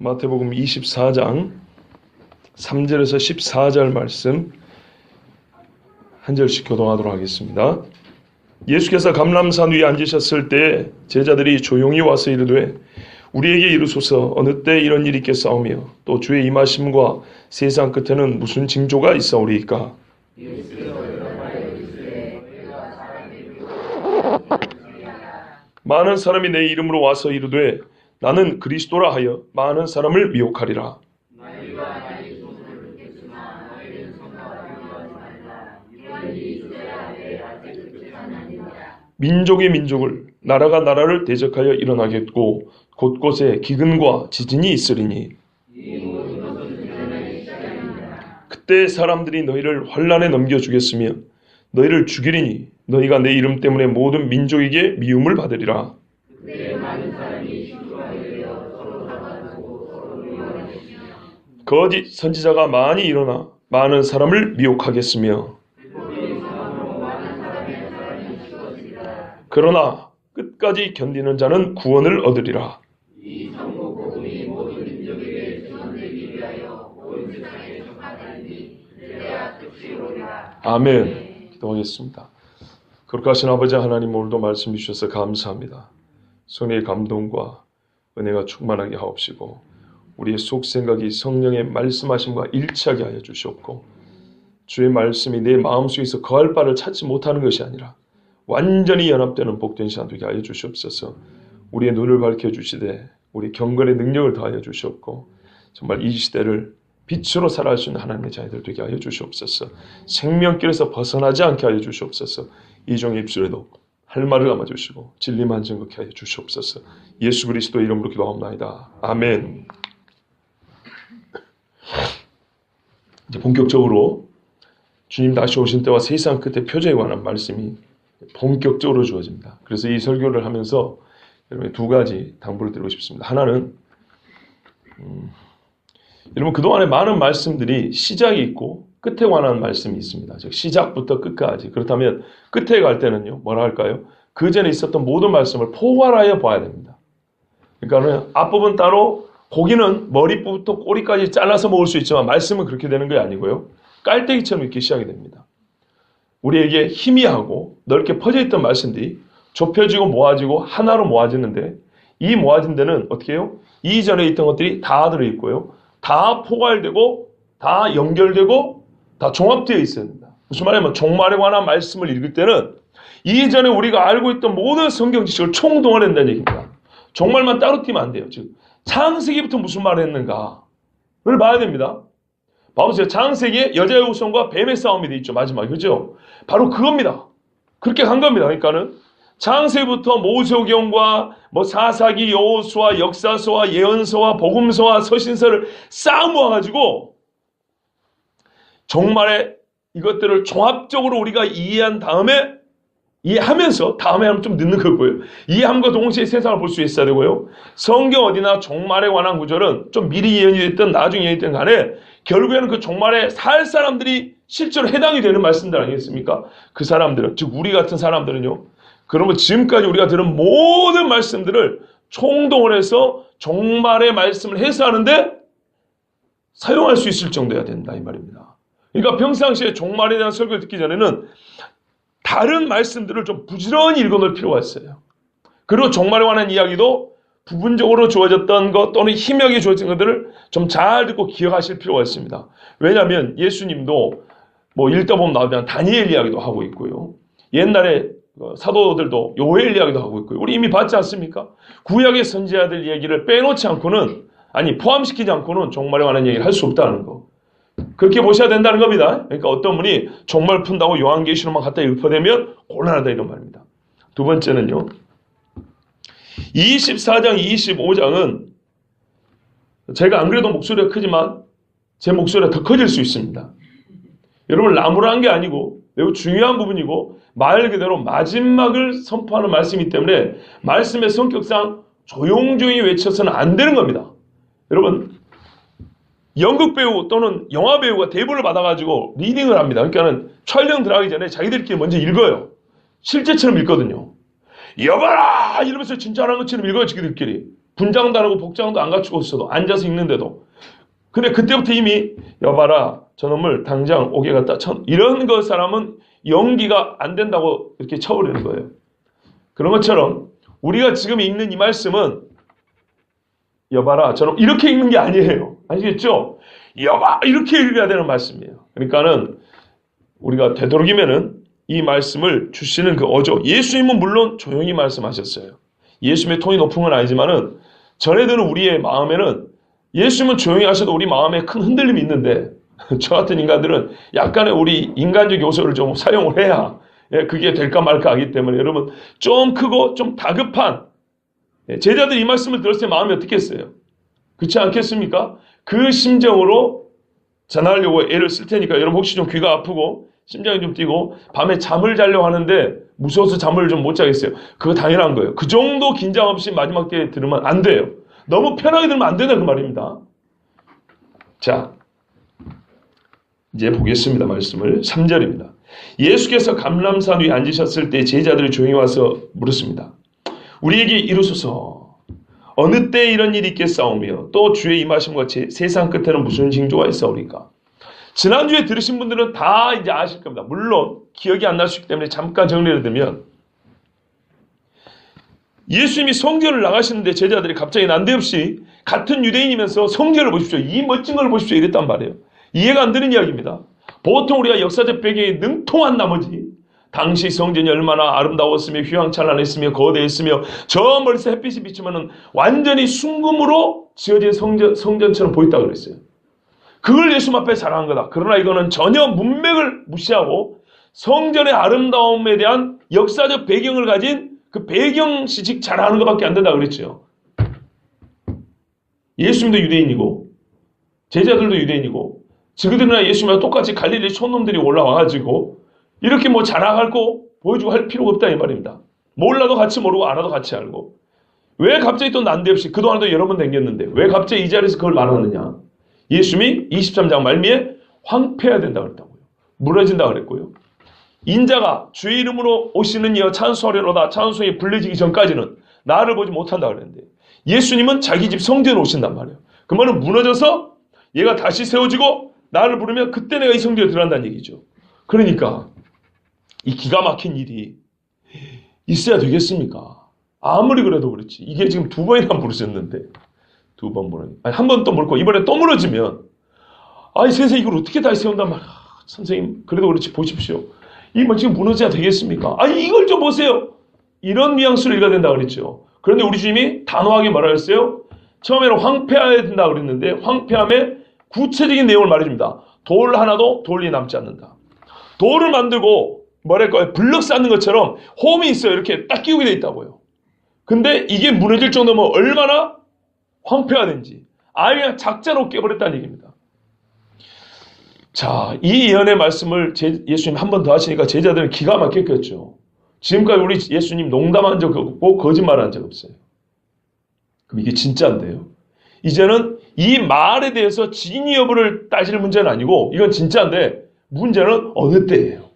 마태복음 24장 3절에서 14절 말씀 한 절씩 교독하도록 하겠습니다. 예수께서 감람산 위에 앉으셨을 때 제자들이 조용히 와서 이르되 우리에게 이르소서 어느 때 이런 일이 있겠사오며 또 주의 임하심과 세상 끝에는 무슨 징조가 있사오리이까. 많은 사람이 내 이름으로 와서 이르되 나는 그리스도라 하여 많은 사람을 미혹하리라. 민족이 민족을 나라가 나라를 대적하여 일어나겠고 곳곳에 기근과 지진이 있으리니 그때 사람들이 너희를 환난에 넘겨주겠으며 너희를 죽이리니 너희가 내 이름 때문에 모든 민족에게 미움을 받으리라. 거짓 선지자가 많이 일어나 많은 사람을 미혹하겠으며 그러나 끝까지 견디는 자는 구원을 얻으리라. 아멘. 기도하겠습니다. 거룩하신 아버지 하나님, 오늘도 말씀 주셔서 감사합니다. 성령의 감동과 은혜가 충만하게 하옵시고 우리의 속생각이 성령의 말씀하심과 일치하게 하여 주시옵고 주의 말씀이 내 마음속에서 거할 바를 찾지 못하는 것이 아니라 완전히 연합되는 복된 시간 되게 하여 주시옵소서. 우리의 눈을 밝혀주시되 우리 경건의 능력을 더하여 주시옵고 정말 이 시대를 빛으로 살아갈 수 있는 하나님의 자녀들 되게 하여 주시옵소서. 생명길에서 벗어나지 않게 하여 주시옵소서. 이종의 입술에도 할 말을 담아주시고 진리만 증거케 하여 주시옵소서. 예수 그리스도의 이름으로 기도하옵나이다. 아멘. 이제 본격적으로 주님 다시 오신 때와 세상 끝의 표제에 관한 말씀이 본격적으로 주어집니다. 그래서 이 설교를 하면서 여러분 두 가지 당부를 드리고 싶습니다. 하나는 여러분 그동안에 많은 말씀들이 시작이 있고 끝에 관한 말씀이 있습니다. 즉 시작부터 끝까지. 그렇다면 끝에 갈 때는요 뭐라 할까요? 그 전에 있었던 모든 말씀을 포괄하여 봐야 됩니다. 그러니까 앞부분 따로 고기는 머리부터 꼬리까지 잘라서 먹을 수 있지만 말씀은 그렇게 되는 게 아니고요. 깔때기처럼 이렇게 시작이 됩니다. 우리에게 희미하고 넓게 퍼져있던 말씀들이 좁혀지고 모아지고 하나로 모아지는데 이 모아진 데는 어떻게 해요? 이전에 있던 것들이 다 들어있고요. 다 포괄되고 다 연결되고 다 종합되어 있어야 됩니다. 무슨 말이냐면 종말에 관한 말씀을 읽을 때는 이전에 우리가 알고 있던 모든 성경 지식을 총동원한다는 얘기입니다. 종말만 따로 띄면 안 돼요. 즉 창세기부터 무슨 말을 했는가를 봐야 됩니다. 봐보세요. 창세기에 여자의 후손과 뱀의 싸움이 돼 있죠. 마지막에. 그죠? 바로 그겁니다. 그렇게 간 겁니다. 그러니까는 창세부터 모세오경과 사사기, 여호수아, 역사서와 예언서와 복음서와 서신서를 싹 모아가지고 정말에 이것들을 종합적으로 우리가 이해한 다음에 이해하면서 다음에 하면 좀 늦는 거고요. 이해함과 동시에 세상을 볼 수 있어야 되고요. 성경 어디나 종말에 관한 구절은 좀 미리 예언이 됐든 나중에 예언이 됐든 간에 결국에는 그 종말에 살 사람들이 실제로 해당이 되는 말씀들 아니겠습니까? 그 사람들은, 즉 우리 같은 사람들은요. 그러면 지금까지 우리가 들은 모든 말씀들을 총동원해서 종말의 말씀을 해석하는데 사용할 수 있을 정도여야 된다 이 말입니다. 그러니까 평상시에 종말에 대한 설교를 듣기 전에는 다른 말씀들을 좀 부지런히 읽어놓을 필요가 있어요. 그리고 종말에 관한 이야기도 부분적으로 주어졌던 것 또는 희미하게 주어진 것들을 좀 잘 듣고 기억하실 필요가 있습니다. 왜냐하면 예수님도 읽다 보면 나오면 다니엘 이야기도 하고 있고요. 옛날에 사도들도 요엘 이야기도 하고 있고요. 우리 이미 봤지 않습니까? 구약의 선지자들 얘기를 빼놓지 않고는 포함시키지 않고는 종말에 관한 얘기를 할 수 없다는 거. 그렇게 보셔야 된다는 겁니다. 그러니까 어떤 분이 종말 푼다고 요한계시록만 갖다 읊어대면 곤란하다 이런 말입니다. 두 번째는요. 24장, 25장은 제가 안 그래도 목소리가 크지만 제 목소리가 더 커질 수 있습니다. 여러분 나무라는 게 아니고 매우 중요한 부분이고 말 그대로 마지막을 선포하는 말씀이기 때문에 말씀의 성격상 조용조용히 외쳐서는 안 되는 겁니다. 여러분 연극 배우 또는 영화 배우가 대본을 받아가지고 리딩을 합니다. 그러니까는 촬영 들어가기 전에 자기들끼리 먼저 읽어요. 실제처럼 읽거든요. 여봐라! 이러면서 진짜 하는 것처럼 읽어요, 자기들끼리. 분장도 안 하고 복장도 안 갖추고 있어도 앉아서 읽는데도. 근데 그때부터 이미 여봐라 저놈을 당장 옥에 갖다 쳐. 이런 거 사람은 연기가 안 된다고 이렇게 쳐버리는 거예요. 그런 것처럼 우리가 지금 읽는 이 말씀은 여봐라 저놈 이렇게 읽는 게 아니에요. 아시겠죠? 여봐 이렇게 읽어야 되는 말씀이에요. 그러니까는 우리가 되도록이면은 이 말씀을 주시는 그 어조. 예수님은 물론 조용히 말씀하셨어요. 예수님의 톤이 높은 건 아니지만은 전해드는 우리의 마음에는 예수님은 조용히 하셔도 우리 마음에 큰 흔들림이 있는데 저 같은 인간들은 약간의 우리 인간적 요소를 좀 사용을 해야 그게 될까 말까 하기 때문에 여러분 좀 크고 좀 다급한 제자들이 이 말씀을 들었을 때 마음이 어떻겠어요? 그렇지 않겠습니까? 그 심정으로 전하려고 애를 쓸 테니까 여러분 혹시 좀 귀가 아프고 심장이 좀 뛰고 밤에 잠을 자려고 하는데 무서워서 잠을 좀 못 자겠어요. 그거 당연한 거예요. 그 정도 긴장 없이 마지막 때에 들으면 안 돼요. 너무 편하게 들으면 안 된다 그 말입니다. 자, 이제 보겠습니다. 말씀을 3절입니다. 예수께서 감람산 위에 앉으셨을 때 제자들이 조용히 와서 물었습니다. 우리에게 이루소서 어느 때 이런 일이 있겠사오며 또 주의 임하심과 세상 끝에는 무슨 징조가 있사오리까? 지난주에 들으신 분들은 다 이제 아실 겁니다. 물론 기억이 안 날 수 있기 때문에 잠깐 정리를 해드리면 예수님이 성전을 나가시는데 제자들이 갑자기 난데없이 같은 유대인이면서 성전을 보십시오. 이 멋진 걸 보십시오. 이랬단 말이에요. 이해가 안 되는 이야기입니다. 보통 우리가 역사적 배경에 능통한 나머지 당시 성전이 얼마나 아름다웠으며 휘황찬란했으며 거대했으며 저 멀리서 햇빛이 비치면 완전히 순금으로 지어진 성전처럼 보였다고 그랬어요. 그걸 예수님 앞에 자랑한 거다. 그러나 이거는 전혀 문맥을 무시하고 성전의 아름다움에 대한 역사적 배경을 가진 그 배경시직 자랑하는 것밖에 안 된다 그랬죠. 예수님도 유대인이고 제자들도 유대인이고 지그들이나 예수님과 똑같이 갈릴리 촌놈들이 올라와가지고 이렇게 뭐 자랑하고 보여주고 할 필요가 없다 이 말입니다. 몰라도 같이 모르고 알아도 같이 알고 왜 갑자기 또 난데없이 그동안도 여러 번 댕겼는데 왜 갑자기 이 자리에서 그걸 말하느냐. 예수님이 23장 말미에 황폐해야 된다고 그랬다고요. 무너진다 그랬고요. 인자가 주의 이름으로 오시는 이여 찬송하려로다. 찬송이 불려지기 전까지는 나를 보지 못한다 그랬는데 예수님은 자기 집 성전에 오신단 말이에요. 그 말은 무너져서 얘가 다시 세워지고 나를 부르면 그때 내가 이 성전에 들어간다는 얘기죠. 그러니까 이 기가 막힌 일이 있어야 되겠습니까? 아무리 그래도 그렇지. 이게 지금 2번이나 부르셨는데 2번 무너지. 아니 한 번 또 물고 이번에 또 무너지면 아이 세상에 이걸 어떻게 다시 세운단 말이야. 선생님 그래도 그렇지 보십시오. 이거 지금 무너져야 되겠습니까? 아니 이걸 좀 보세요. 이런 뉘앙스로 읽어야 된다 그랬죠. 그런데 우리 주님이 단호하게 말을 했어요. 처음에는 황폐해야 된다 그랬는데 황폐함의 구체적인 내용을 말해줍니다. 돌 하나도 돌이 남지 않는다. 돌을 만들고 뭐랄까요 블럭 쌓는 것처럼 홈이 있어요. 이렇게 딱 끼우게 돼 있다고요. 근데 이게 무너질 정도면 얼마나 황폐화된지 아예 그냥 작자로 깨버렸다는 얘기입니다. 자, 이 예언의 말씀을 예수님 한 번 더 하시니까 제자들은 기가 막혔겠죠. 지금까지 우리 예수님 농담한 적 없고 거짓말한 적 없어요. 그럼 이게 진짜인데요. 이제는 이 말에 대해서 진위 여부를 따질 문제는 아니고 이건 진짜인데 문제는 어느 때예요.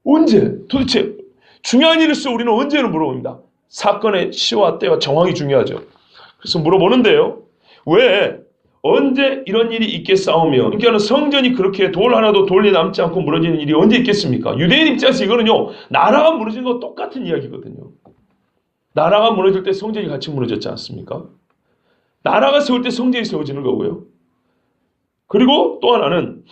언제? 도대체 중요한 일일수록 우리는 언제를 물어봅니다. 사건의 시와 때와 정확히 중요하죠. 그래서 물어보는데요. 왜 언제 이런 일이 있겠사오며 그러니까 성전이 그렇게 돌 하나도 돌이 남지 않고 무너지는 일이 언제 있겠습니까? 유대인 입장에서 이거는요. 나라가 무너지는 거 똑같은 이야기거든요. 나라가 무너질 때 성전이 같이 무너졌지 않습니까? 나라가 세울 때 성전이 세워지는 거고요. 그리고 또 하나는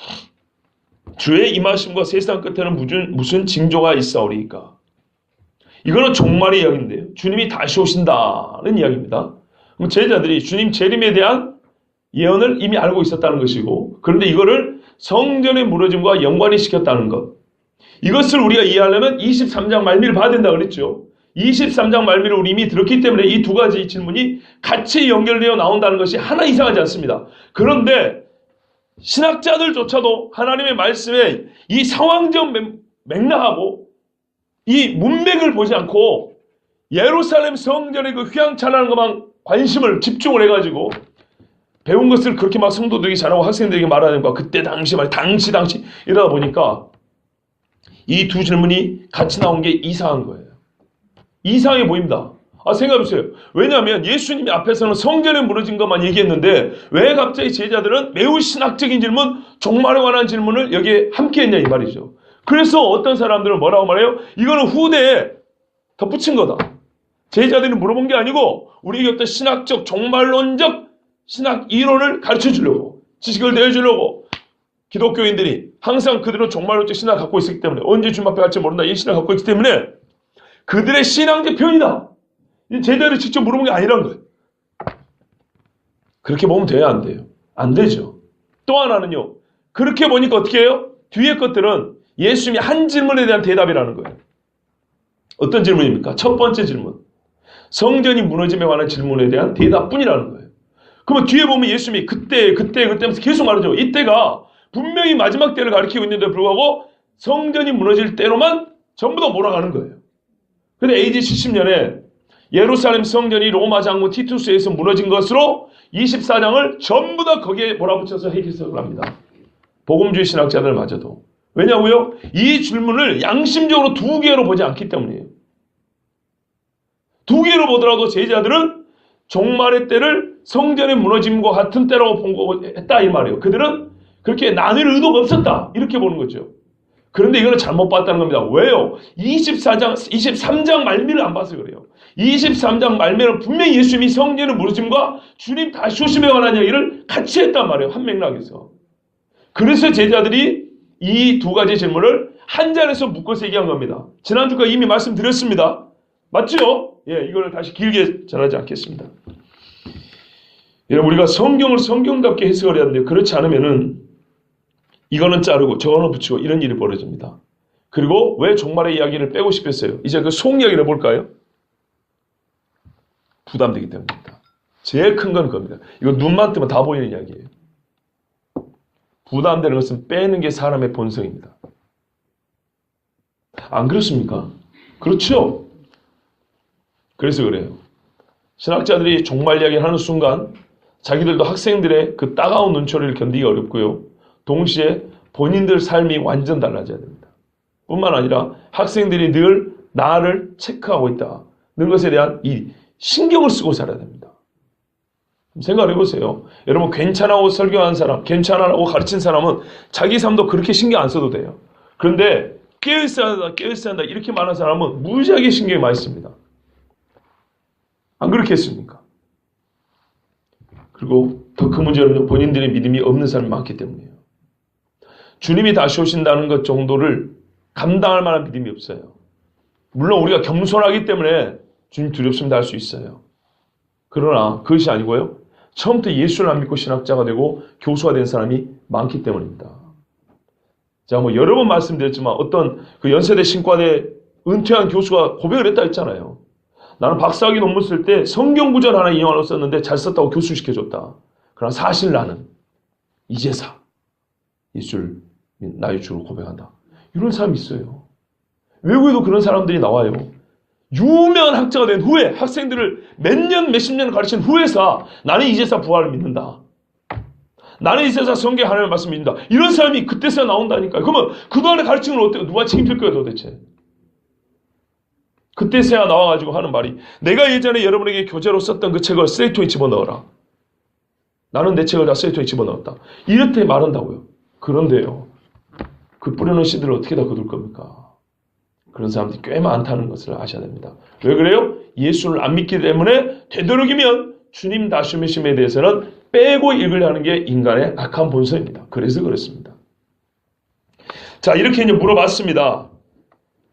주의 임하심과 세상 끝에는 무슨 징조가 있사오리까? 이거는 종말의 이야기인데요. 주님이 다시 오신다는 이야기입니다. 그럼 제자들이 주님 재림에 대한 예언을 이미 알고 있었다는 것이고 그런데 이거를 성전의 무너짐과 연관이 시켰다는 것. 이것을 우리가 이해하려면 23장 말미를 봐야 된다고 그랬죠. 23장 말미를 우리 이미 들었기 때문에 이 두 가지 질문이 같이 연결되어 나온다는 것이 하나 이상하지 않습니다. 그런데 신학자들조차도 하나님의 말씀에 이 상황적 맥락하고 이 문맥을 보지 않고 예루살렘 성전의 그 휘황찬란한 것만 관심을 집중을 해가지고 배운 것을 그렇게 막 성도들에게 잘하고 학생들에게 말하는 거야. 그때 당시 이러다 보니까 이 두 질문이 같이 나온 게 이상한 거예요. 이상해 보입니다. 생각해보세요. 왜냐하면 예수님이 앞에서는 성전에 무너진 것만 얘기했는데 왜 갑자기 제자들은 매우 신학적인 질문, 종말에 관한 질문을 여기에 함께 했냐 이 말이죠. 그래서 어떤 사람들은 뭐라고 말해요? 이거는 후대에 덧붙인 거다. 제자들이 물어본 게 아니고 우리에게 어떤 신학적, 종말론적 신학 이론을 가르쳐 주려고, 지식을 내주려고 기독교인들이 항상 그들은 종말론적 신학을 갖고 있었기 때문에 언제 주님 앞에 갈지 모른다 이 신학을 갖고 있기 때문에 그들의 신앙적 표현이다. 제자들이 직접 물어본 게 아니란 거예요. 그렇게 보면 돼야 안 돼요? 안 되죠. 또 하나는요. 그렇게 보니까 어떻게 해요? 뒤에 것들은 예수님이 한 질문에 대한 대답이라는 거예요. 어떤 질문입니까? 첫 번째 질문. 성전이 무너짐에 관한 질문에 대한 대답뿐이라는 거예요. 그러면 뒤에 보면 예수님이 그때 하면서 계속 말하죠. 이때가 분명히 마지막 때를 가리키고 있는데 불구하고 성전이 무너질 때로만 전부 다 몰아가는 거예요. 근데 AD 70년에 예루살렘 성전이 로마 장군 티투스에 의해서 무너진 것으로 24장을 전부 다 거기에 몰아붙여서 해석을 합니다. 복음주의 신학자들마저도. 왜냐고요? 이 질문을 양심적으로 두 개로 보지 않기 때문이에요. 두 개로 보더라도 제자들은 종말의 때를 성전의 무너짐과 같은 때라고 본 거고 했다 이 말이에요. 그들은 그렇게 나눌 의도가 없었다 이렇게 보는 거죠. 그런데 이거는 잘못 봤다는 겁니다. 왜요? 23장 말미를 안 봐서 그래요. 23장 말미는 분명히 예수님이 성전의 무너짐과 주님 다시 오심에 관한 이야기를 같이 했단 말이에요. 한 맥락에서. 그래서 제자들이 이 두 가지 질문을 한 자리에서 묶어서 얘기한 겁니다. 지난주까지 이미 말씀드렸습니다. 맞죠? 예, 이거를 다시 길게 전하지 않겠습니다. 여러분, 우리가 성경을 성경답게 해석을 해야 하는데 그렇지 않으면은 이거는 자르고 저거는 붙이고 이런 일이 벌어집니다. 그리고 왜 종말의 이야기를 빼고 싶었어요? 이제 그 속 이야기를 해볼까요? 부담되기 때문입니다. 제일 큰 건 그겁니다. 이거 눈만 뜨면 다 보이는 이야기예요. 부담되는 것은 빼는 게 사람의 본성입니다. 안 그렇습니까? 그렇죠? 그래서 그래요. 신학자들이 종말 이야기를 하는 순간 자기들도 학생들의 그 따가운 눈초리를 견디기 어렵고요. 동시에 본인들 삶이 완전 달라져야 됩니다. 뿐만 아니라 학생들이 늘 나를 체크하고 있다는 것에 대한 이 신경을 쓰고 살아야 됩니다. 생각을 해보세요. 여러분 괜찮아고 설교한 사람, 괜찮아라고 가르친 사람은 자기 삶도 그렇게 신경 안 써도 돼요. 그런데 깨어있어야 한다 이렇게 말하는 사람은 무지하게 신경이 많이 씁니다. 안 그렇겠습니까? 그리고 더 큰 문제는 본인들의 믿음이 없는 사람이 많기 때문이에요. 주님이 다시 오신다는 것 정도를 감당할 만한 믿음이 없어요. 물론 우리가 겸손하기 때문에 주님 두렵습니다 할 수 있어요. 그러나 그것이 아니고요. 처음부터 예수를 안 믿고 신학자가 되고 교수가 된 사람이 많기 때문입니다. 제가 뭐 여러 번 말씀드렸지만 어떤 그 연세대 신과대 은퇴한 교수가 고백을 했다 했잖아요. 나는 박사학위 논문 쓸 때 성경 구절 하나 인용하려고 썼는데 잘 썼다고 교수시켜줬다. 그러나 사실 나는 이제사 예수를 나의 주로 고백한다. 이런 사람이 있어요. 외국에도 그런 사람들이 나와요. 유명한 학자가 된 후에 학생들을 몇 년, 몇십 년 가르친 후에서 나는 이제사 부활을 믿는다. 나는 이제사 성경 하나님의 말씀 믿는다. 이런 사람이 그때서야 나온다니까요. 그러면 그동안에 가르친 건 어때요? 누가 책임질 거예요 도대체? 그때서야 나와가지고 하는 말이 내가 예전에 여러분에게 교재로 썼던 그 책을 쓰레기통에 집어넣어라. 나는 내 책을 다 쓰레기통에 집어넣었다. 이렇게 말한다고요. 그런데요. 그 뿌려놓은 씨들을 어떻게 다 거둘 겁니까? 그런 사람들이 꽤 많다는 것을 아셔야 됩니다. 왜 그래요? 예수를 안 믿기 때문에 되도록이면 주님 다시 오심에 대해서는 빼고 읽으려 하는 게 인간의 악한 본성입니다. 그래서 그렇습니다. 자, 이렇게 이제 물어봤습니다.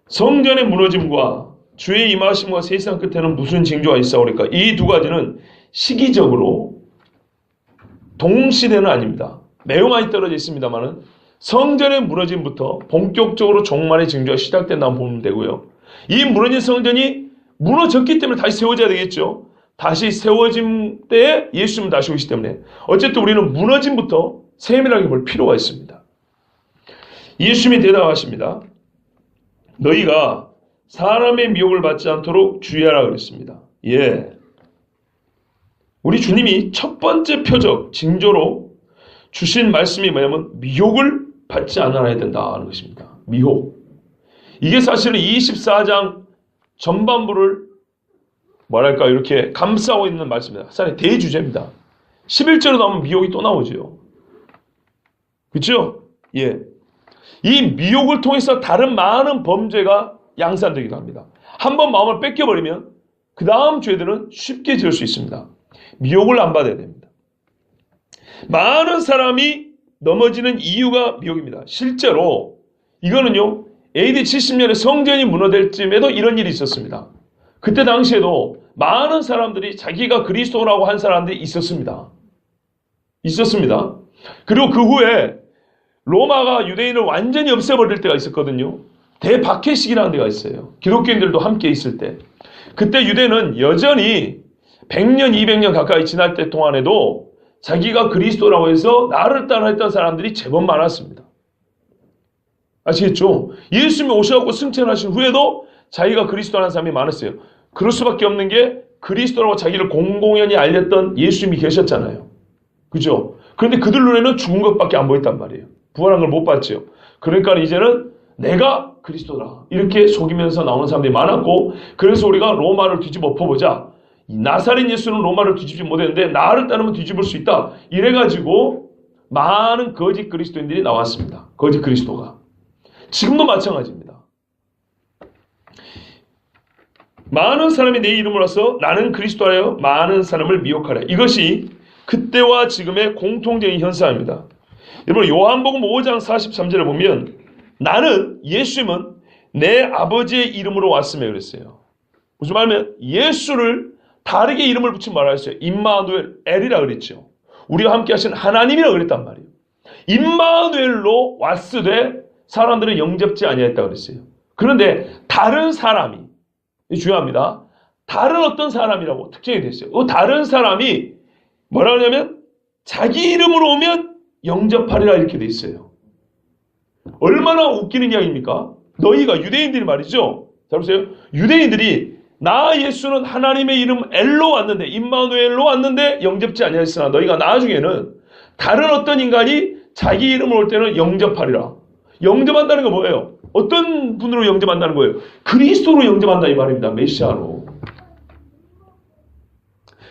성전의 무너짐과 주의 임하심과 세상 끝에는 무슨 징조가 있사오리까? 이 두 가지는 시기적으로 동시대는 아닙니다. 매우 많이 떨어져 있습니다만은 성전의 무너짐부터 본격적으로 종말의 징조가 시작된다고 보면 되고요. 이 무너진 성전이 무너졌기 때문에 다시 세워져야 되겠죠. 다시 세워짐 때에 예수님은 다시 오시기 때문에 어쨌든 우리는 무너짐부터 세밀하게 볼 필요가 있습니다. 예수님이 대답하십니다. 너희가 사람의 미혹을 받지 않도록 주의하라 그랬습니다. 예. 우리 주님이 첫 번째 표적, 징조로 주신 말씀이 뭐냐면 미혹을 받지 않아야 된다는 것입니다. 미혹. 이게 사실은 24장 전반부를 뭐랄까 이렇게 감싸고 있는 말씀입니다. 사단의 대주제입니다. 11절로 나오면 미혹이 또 나오죠. 그렇죠? 예. 이 미혹을 통해서 다른 많은 범죄가 양산되기도 합니다. 한번 마음을 뺏겨버리면 그 다음 죄들은 쉽게 지을 수 있습니다. 미혹을 안 받아야 됩니다. 많은 사람이 넘어지는 이유가 미혹입니다. 실제로 이거는요, AD 70년에 성전이 무너질 쯤에도 이런 일이 있었습니다. 그때 당시에도 많은 사람들이 자기가 그리스도라고 한 사람들이 있었습니다. 그리고 그 후에 로마가 유대인을 완전히 없애버릴 때가 있었거든요. 대박해식이라는 데가 있어요. 기독교인들도 함께 있을 때. 그때 유대는 여전히 100년, 200년 가까이 지날 때 동안에도 자기가 그리스도라고 해서 나를 따라했던 사람들이 제법 많았습니다. 아시겠죠? 예수님이 오셔갖고 승천하신 후에도 자기가 그리스도라는 사람이 많았어요. 그럴 수밖에 없는 게 그리스도라고 자기를 공공연히 알렸던 예수님이 계셨잖아요. 그죠? 그런데 그들 눈에는 죽은 것밖에 안 보였단 말이에요. 부활한 걸 못 봤죠. 그러니까 이제는 내가 그리스도다 이렇게 속이면서 나오는 사람들이 많았고, 그래서 우리가 로마를 뒤집어 엎어보자. 나사렛 예수는 로마를 뒤집지 못했는데 나를 따르면 뒤집을 수 있다. 이래가지고 많은 거짓 그리스도인들이 나왔습니다. 거짓 그리스도가. 지금도 마찬가지입니다. 많은 사람이 내 이름으로 와서 나는 그리스도하여 많은 사람을 미혹하라. 이것이 그때와 지금의 공통적인 현상입니다. 여러분, 요한복음 5장 43절에 보면 나는, 예수님은 내 아버지의 이름으로 왔으며 그랬어요. 무슨 말이냐면 예수를 다르게 이름을 붙이면 뭐라 했어요? 임마누엘, 엘이라 그랬죠. 우리와 함께 하신 하나님이라 그랬단 말이에요. 임마누엘로 왔으되 사람들은 영접지 아니했다 그랬어요. 그런데 다른 사람이, 중요합니다. 다른 어떤 사람이라고 특정이 됐어요. 그 다른 사람이 뭐라 그러냐면 자기 이름으로 오면 영접하리라 이렇게 돼 있어요. 얼마나 웃기는 이야기입니까? 너희가, 유대인들이 말이죠. 잘 보세요. 유대인들이 나 예수는 하나님의 이름 엘로 왔는데, 임마누엘로 왔는데 영접지 아니하였으나 너희가 나중에는 다른 어떤 인간이 자기 이름으로 올 때는 영접하리라. 영접한다는 건 뭐예요? 어떤 분으로 영접한다는 거예요? 그리스도로 영접한다 이 말입니다. 메시아로.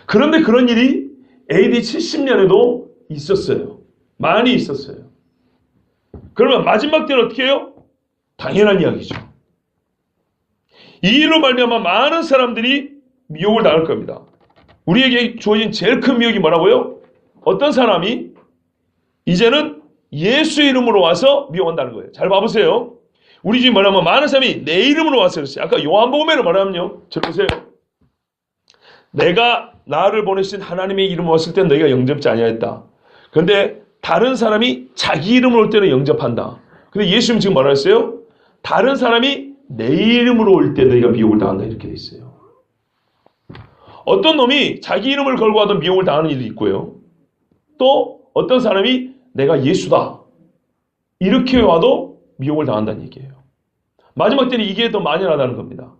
그런데 그런 일이 AD 70년에도 있었어요. 많이 있었어요. 그러면 마지막 때는 어떻게 해요? 당연한 이야기죠. 이 일로 말미암아 많은 사람들이 미혹을 당할 겁니다. 우리에게 주어진 제일 큰 미혹이 뭐라고요? 어떤 사람이 이제는 예수 이름으로 와서 미혹한다는 거예요. 잘 봐보세요. 우리 집이 뭐냐면 많은 사람이 내 이름으로 와서 그랬어요. 아까 요한복음에는 뭐냐면요. 잘 보세요. 내가 나를 보내신 하나님의 이름으로 왔을 때 너희가 영접지 아니하였다. 그런데 다른 사람이 자기 이름으로 올 때는 영접한다. 근데 예수님 지금 뭐라 했어요? 다른 사람이 내 이름으로 올 때 너희가 미혹을 당한다 이렇게 돼 있어요. 어떤 놈이 자기 이름을 걸고 하던 미혹을 당하는 일도 있고요. 또 어떤 사람이 내가 예수다 이렇게 와도 미혹을 당한다는 얘기예요. 마지막 때는 이게 더 만연하다는 겁니다.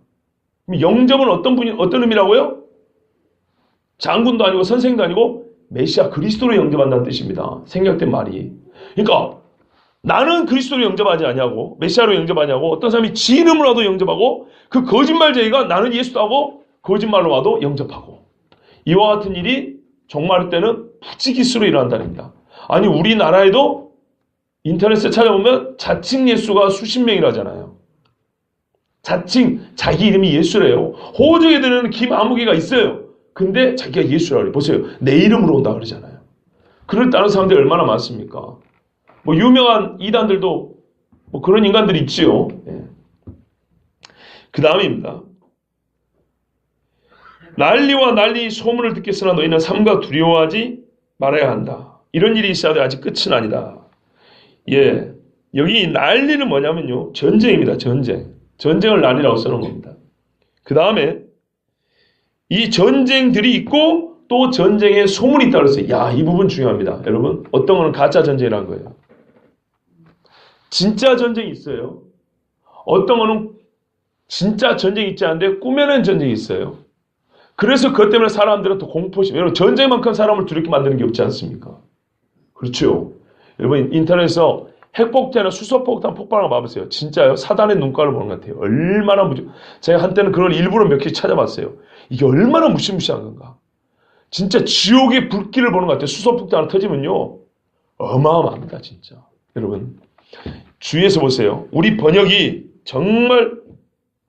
그럼 영접은 어떤 의미라고요? 장군도 아니고 선생도 아니고 메시아 그리스도로 영접한다는 뜻입니다. 생략된 말이. 그러니까 나는 그리스도로 영접하지 않냐고, 메시아로 영접하냐고, 어떤 사람이 지 이름으로 와도 영접하고, 그 거짓말쟁이가 나는 예수도 하고 거짓말로 와도 영접하고, 이와 같은 일이 종말 때는 부지기수로 일어난다는 겁니다. 아니, 우리나라에도 인터넷에 찾아보면 자칭 예수가 수십 명이라잖아요. 자칭 자기 이름이 예수래요. 호적에 드는 김아무개가 있어요. 근데 자기가 예수라고 그래요. 보세요. 내 이름으로 온다 그러잖아요. 그럴 다른 사람들이 얼마나 많습니까? 뭐 유명한 이단들도 뭐 그런 인간들이 있지요. 예. 그 다음입니다. 난리와 난리 소문을 듣겠으나 너희는 삼가 두려워하지 말아야 한다. 이런 일이 있어야 돼. 아직 끝은 아니다. 예, 여기 난리는 뭐냐면요. 전쟁입니다. 전쟁. 전쟁을 난리라고 써놓은 겁니다. 그 다음에 이 전쟁들이 있고 또 전쟁에 소문이 있다고 그랬어요. 야, 이 부분 중요합니다. 여러분, 어떤 거는 가짜 전쟁이라는 거예요. 진짜 전쟁이 있어요. 어떤 거는 진짜 전쟁이 있지 않은데 꾸며낸 전쟁이 있어요. 그래서 그것 때문에 사람들은 더 공포심. 여러분, 전쟁만큼 사람을 두렵게 만드는 게 없지 않습니까? 그렇죠. 여러분, 인터넷에서 핵폭탄이나 수소폭탄 폭발을 봐보세요. 진짜요? 사단의 눈깔을 보는 것 같아요. 얼마나 제가 한때는 그걸 일부러 몇 개 찾아봤어요. 이게 얼마나 무시무시한 건가. 진짜 지옥의 불길을 보는 것 같아요. 수소폭탄 하나 터지면요. 어마어마합니다, 진짜. 여러분, 주위에서 보세요. 우리 번역이 정말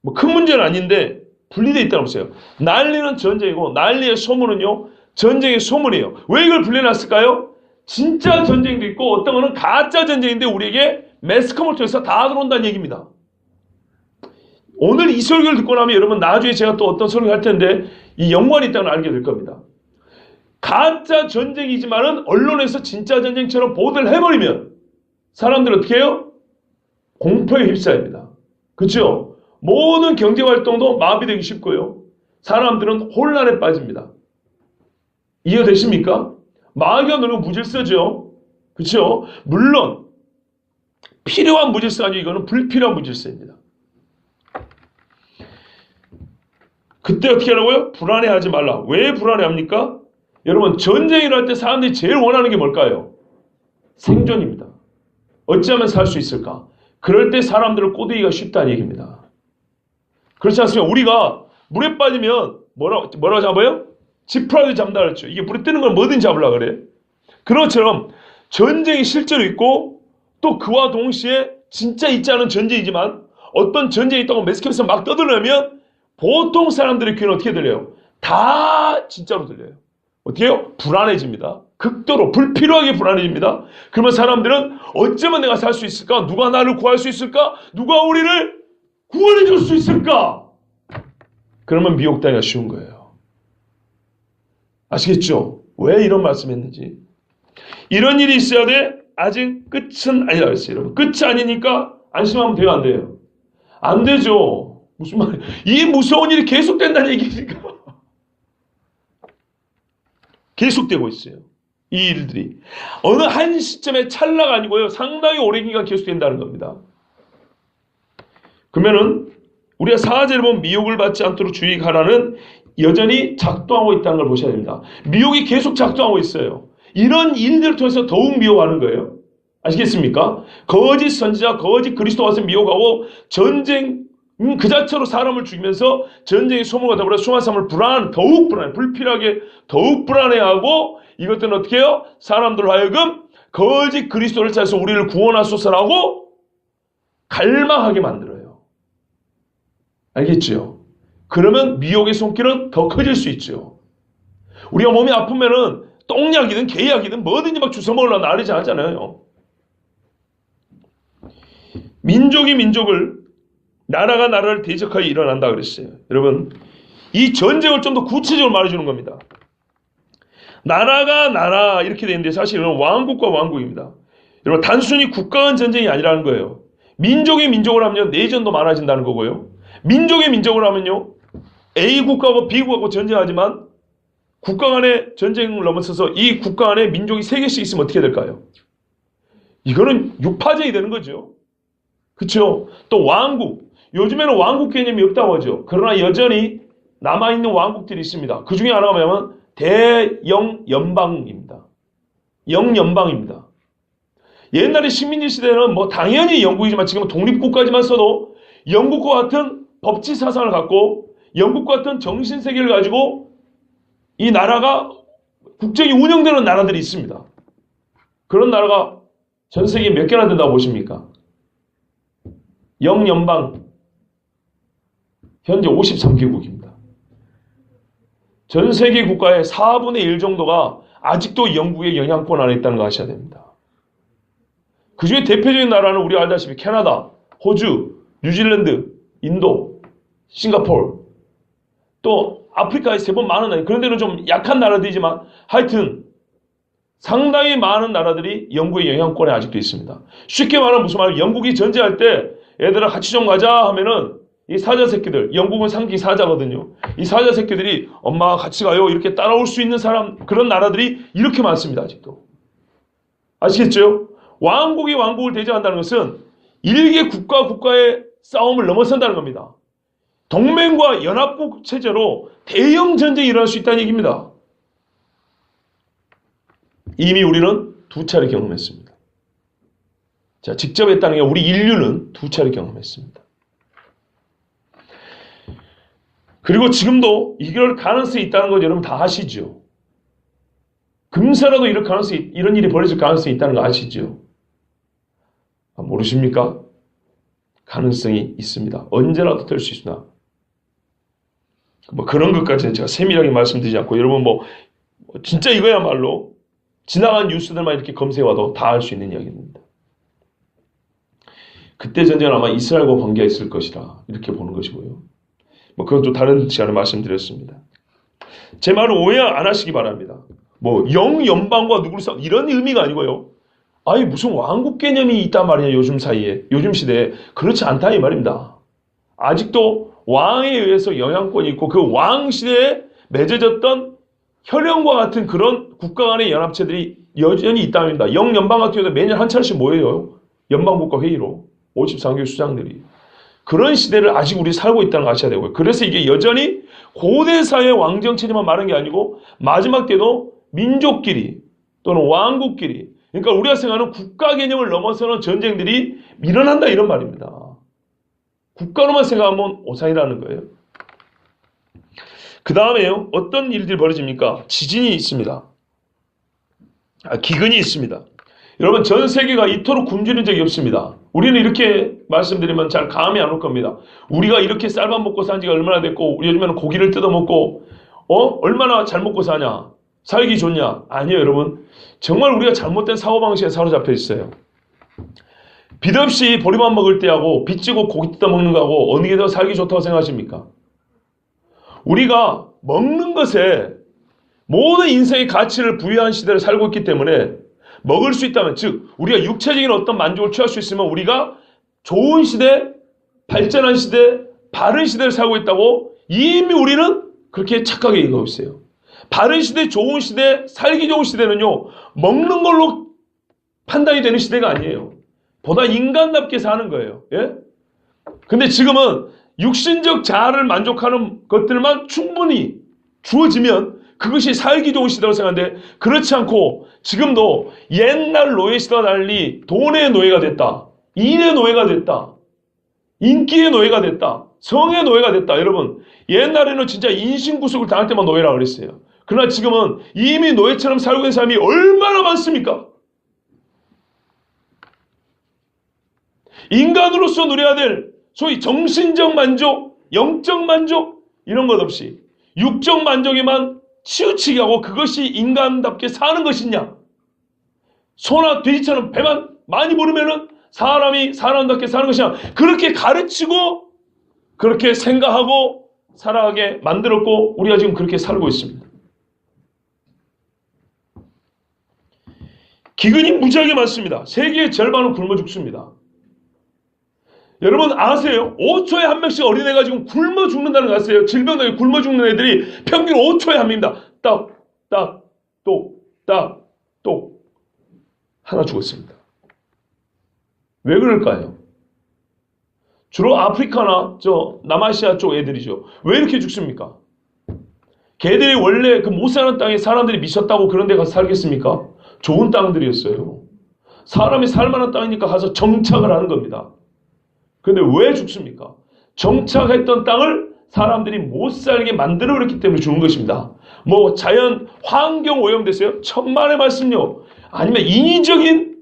뭐 큰 문제는 아닌데 분리되어 있다고 보세요. 난리는 전쟁이고 난리의 소문은요. 전쟁의 소문이에요. 왜 이걸 분리해놨을까요? 진짜 전쟁도 있고 어떤 거는 가짜 전쟁인데 우리에게 매스컴을 통해서 다 들어온다는 얘기입니다. 오늘 이 설교를 듣고 나면 여러분 나중에 제가 또 어떤 설교를 할 텐데 이 연관이 있다는 걸 알게 될 겁니다. 가짜 전쟁이지만은 언론에서 진짜 전쟁처럼 보도를 해버리면 사람들 어떻게 해요? 공포에 휩싸입니다. 그렇죠? 모든 경제활동도 마비되기 쉽고요. 사람들은 혼란에 빠집니다. 이해되십니까? 마귀가 누르면 무질서죠. 그렇죠? 물론 필요한 무질서가 아니고 이거는 불필요한 무질서입니다. 그때 어떻게 하라고요? 불안해하지 말라. 왜 불안해합니까? 여러분 전쟁이 일어날 때 사람들이 제일 원하는 게 뭘까요? 생존입니다. 어찌하면 살 수 있을까? 그럴 때 사람들을 꼬드기가 쉽다는 얘기입니다. 그렇지 않습니까? 우리가 물에 빠지면 뭐라고 잡아요? 지푸라기 잡는다 그랬죠. 이게 물에 뜨는 걸 뭐든 잡으려고 그래. 그것처럼 전쟁이 실제로 있고 또 그와 동시에 진짜 있지 않은 전쟁이지만 어떤 전쟁이 있다고 매스컴에서 막 떠들려면 보통 사람들의 귀는 어떻게 들려요? 다 진짜로 들려요. 어떻게 해요? 불안해집니다. 극도로 불필요하게 불안해집니다. 그러면 사람들은 어쩌면 내가 살 수 있을까? 누가 나를 구할 수 있을까? 누가 우리를 구원해 줄 수 있을까? 그러면 미혹당하기가 쉬운 거예요. 아시겠죠? 왜 이런 말씀했는지. 이런 일이 있어야 돼? 아직 끝은 아니라고 했어요. 여러분. 끝이 아니니까 안심하면 돼요? 안 돼요? 안 되죠. 무슨 말이에요? 이 무서운 일이 계속된다는 얘기니까. 계속되고 있어요. 이 일들이. 어느 한 시점에 찰나가 아니고요. 상당히 오랜 기간 계속된다는 겁니다. 그러면은 우리가 사제를 보면 미혹을 받지 않도록 주의하라는 여전히 작동하고 있다는 걸 보셔야 됩니다. 미혹이 계속 작동하고 있어요. 이런 일들을 통해서 더욱 미혹하는 거예요. 아시겠습니까? 거짓 선지자, 거짓 그리스도 와서 미혹하고 전쟁 그 자체로 사람을 죽이면서 전쟁의 소문과 더불어 수많은 사람을 더욱 불안해, 불필요하게 더욱 불안해하고 이것들은 어떻게 해요? 사람들 하여금 거짓 그리스도를 찾아서 우리를 구원하소서라고 갈망하게 만들어요. 알겠죠? 그러면 미혹의 손길은 더 커질 수 있죠. 우리가 몸이 아프면은 똥약이든 개약이든 뭐든지 막 주워 먹으려고 난리지 않잖아요. 민족이 민족을 나라가 나라를 대적하여 일어난다 그랬어요. 여러분 이 전쟁을 좀 더 구체적으로 말해주는 겁니다. 나라가 나라 이렇게 되는데 사실은 왕국과 왕국입니다. 여러분 단순히 국가 간 전쟁이 아니라는 거예요. 민족의 민족을 하면 내전도 많아진다는 거고요. 민족의 민족을 하면요 A 국가하고 B 국가하고 전쟁하지만 국가 간의 전쟁을 넘어서서 이 국가 안에 민족이 3개씩 있으면 어떻게 될까요? 이거는 육파전이 되는 거죠. 그렇죠? 또 왕국. 요즘에는 왕국 개념이 없다고 하죠. 그러나 여전히 남아있는 왕국들이 있습니다. 그 중에 하나가 뭐냐면 대영연방입니다. 영연방입니다. 옛날에 식민지 시대는 뭐 당연히 영국이지만 지금은 독립국가지만 써도 영국과 같은 법치 사상을 갖고 영국과 같은 정신세계를 가지고 이 나라가 국정이 운영되는 나라들이 있습니다. 그런 나라가 전 세계에 몇 개나 된다고 보십니까? 영연방 현재 53개국입니다. 전 세계 국가의 4분의 1 정도가 아직도 영국의 영향권 안에 있다는 거 아셔야 됩니다. 그 중에 대표적인 나라는 우리가 알다시피 캐나다, 호주, 뉴질랜드, 인도, 싱가포르 또 아프리카에 세번 많은 나라 그런 데는 좀 약한 나라들이지만 하여튼 상당히 많은 나라들이 영국의 영향권에 아직도 있습니다. 쉽게 말하면 무슨 말이에요? 영국이 전쟁할 때 얘들아 같이 좀 가자 하면은 이 사자 새끼들, 영국은 상기 사자거든요. 이 사자 새끼들이 엄마 같이 가요 이렇게 따라올 수 있는 사람 그런 나라들이 이렇게 많습니다. 아직도. 아시겠죠? 왕국이 왕국을 대적한다는 것은 일개 국가의 싸움을 넘어선다는 겁니다. 동맹과 연합국 체제로 대형 전쟁이 일어날 수 있다는 얘기입니다. 이미 우리는 2차례 경험했습니다. 자, 직접 했다는 게 우리 인류는 2차례 경험했습니다. 그리고 지금도 이럴 가능성이 있다는 건 여러분 다 아시죠? 금세라도 이런 일이 벌어질 가능성이 있다는 거 아시죠? 모르십니까? 가능성이 있습니다. 언제라도 될 수 있으나. 뭐 그런 것까지는 제가 세밀하게 말씀드리지 않고 여러분 진짜 이거야말로 지나간 뉴스들만 이렇게 검색해와도 다 알 수 있는 이야기입니다. 그때 전쟁은 아마 이스라엘과 관계가 있을 것이라 이렇게 보는 것이고요. 뭐 그건 또 다른 시간에 말씀드렸습니다. 제 말을 오해 안 하시기 바랍니다. 뭐 영연방과 누구를 싸우 이런 의미가 아니고요. 아니 무슨 왕국 개념이 있단 말이냐 요즘 사이에 요즘 시대에 그렇지 않다 이 말입니다. 아직도 왕에 의해서 영향권이 있고 그 왕 시대에 맺어졌던 혈연과 같은 그런 국가 간의 연합체들이 여전히 있답니다. 영연방 같은 경우도 매년 한 차례씩 모여요. 연방국가 회의로 53개 수장들이. 그런 시대를 아직 우리 살고 있다는 거 아셔야 되고요. 그래서 이게 여전히 고대사의 왕정체제만 말한 게 아니고 마지막 때도 민족끼리 또는 왕국끼리 그러니까 우리가 생각하는 국가 개념을 넘어서는 전쟁들이 밀어난다 이런 말입니다. 국가로만 생각하면 오산이라는 거예요. 그 다음에요. 어떤 일들이 벌어집니까? 지진이 있습니다. 기근이 있습니다. 여러분 전 세계가 이토록 굶주린 적이 없습니다. 우리는 이렇게 말씀드리면 잘 감이 안 올 겁니다. 우리가 이렇게 쌀밥 먹고 산 지가 얼마나 됐고 요즘에는 고기를 뜯어 먹고 얼마나 잘 먹고 사냐 살기 좋냐 아니에요 여러분. 정말 우리가 잘못된 사고방식에 사로잡혀 있어요. 빚 없이 보리밥 먹을 때하고 빚지고 고기 뜯어 먹는 거하고 어느 게 더 살기 좋다고 생각하십니까? 우리가 먹는 것에 모든 인생의 가치를 부여한 시대를 살고 있기 때문에 먹을 수 있다면 즉 우리가 육체적인 어떤 만족을 취할 수 있으면 우리가 좋은 시대, 발전한 시대, 바른 시대를 살고 있다고 이미 우리는 그렇게 착하게 얘기하고 있어요. 바른 시대, 좋은 시대, 살기 좋은 시대는요. 먹는 걸로 판단이 되는 시대가 아니에요. 보다 인간답게 사는 거예요. 예? 근데 지금은 육신적 자아를 만족하는 것들만 충분히 주어지면 그것이 살기 좋은 시대라고 생각하는데 그렇지 않고 지금도 옛날 노예 시대와 달리 돈의 노예가 됐다. 인의 노예가 됐다. 인기의 노예가 됐다. 성의 노예가 됐다. 여러분 옛날에는 진짜 인신구속을 당할 때만 노예라고 그랬어요. 그러나 지금은 이미 노예처럼 살고 있는 사람이 얼마나 많습니까? 인간으로서 누려야 될 소위 정신적 만족, 영적 만족 이런 것 없이 육적 만족에만 치우치게 하고 그것이 인간답게 사는 것이냐? 소나 돼지처럼 배만 많이 부르면은 사람이 사람답게 사는 것이냐? 그렇게 가르치고 그렇게 생각하고 살아가게 만들었고 우리가 지금 그렇게 살고 있습니다. 기근이 무지하게 많습니다. 세계의 절반은 굶어 죽습니다. 여러분 아세요? 5초에 한 명씩 어린애가 지금 굶어 죽는다는 거 아세요? 질병에 굶어 죽는 애들이 평균 5초에 한 명입니다. 똑 하나 죽었습니다. 왜 그럴까요? 주로 아프리카나 남아시아 쪽 애들이죠. 왜 이렇게 죽습니까? 걔들이 원래 그 못 사는 땅에 사람들이 미쳤다고 그런 데 가서 살겠습니까? 좋은 땅들이었어요. 사람이 살만한 땅이니까 가서 정착을 하는 겁니다. 근데 왜 죽습니까? 정착했던 땅을 사람들이 못 살게 만들어버렸기 때문에 죽는 것입니다. 뭐 자연 환경 오염됐어요? 천만의 말씀요. 아니면 인위적인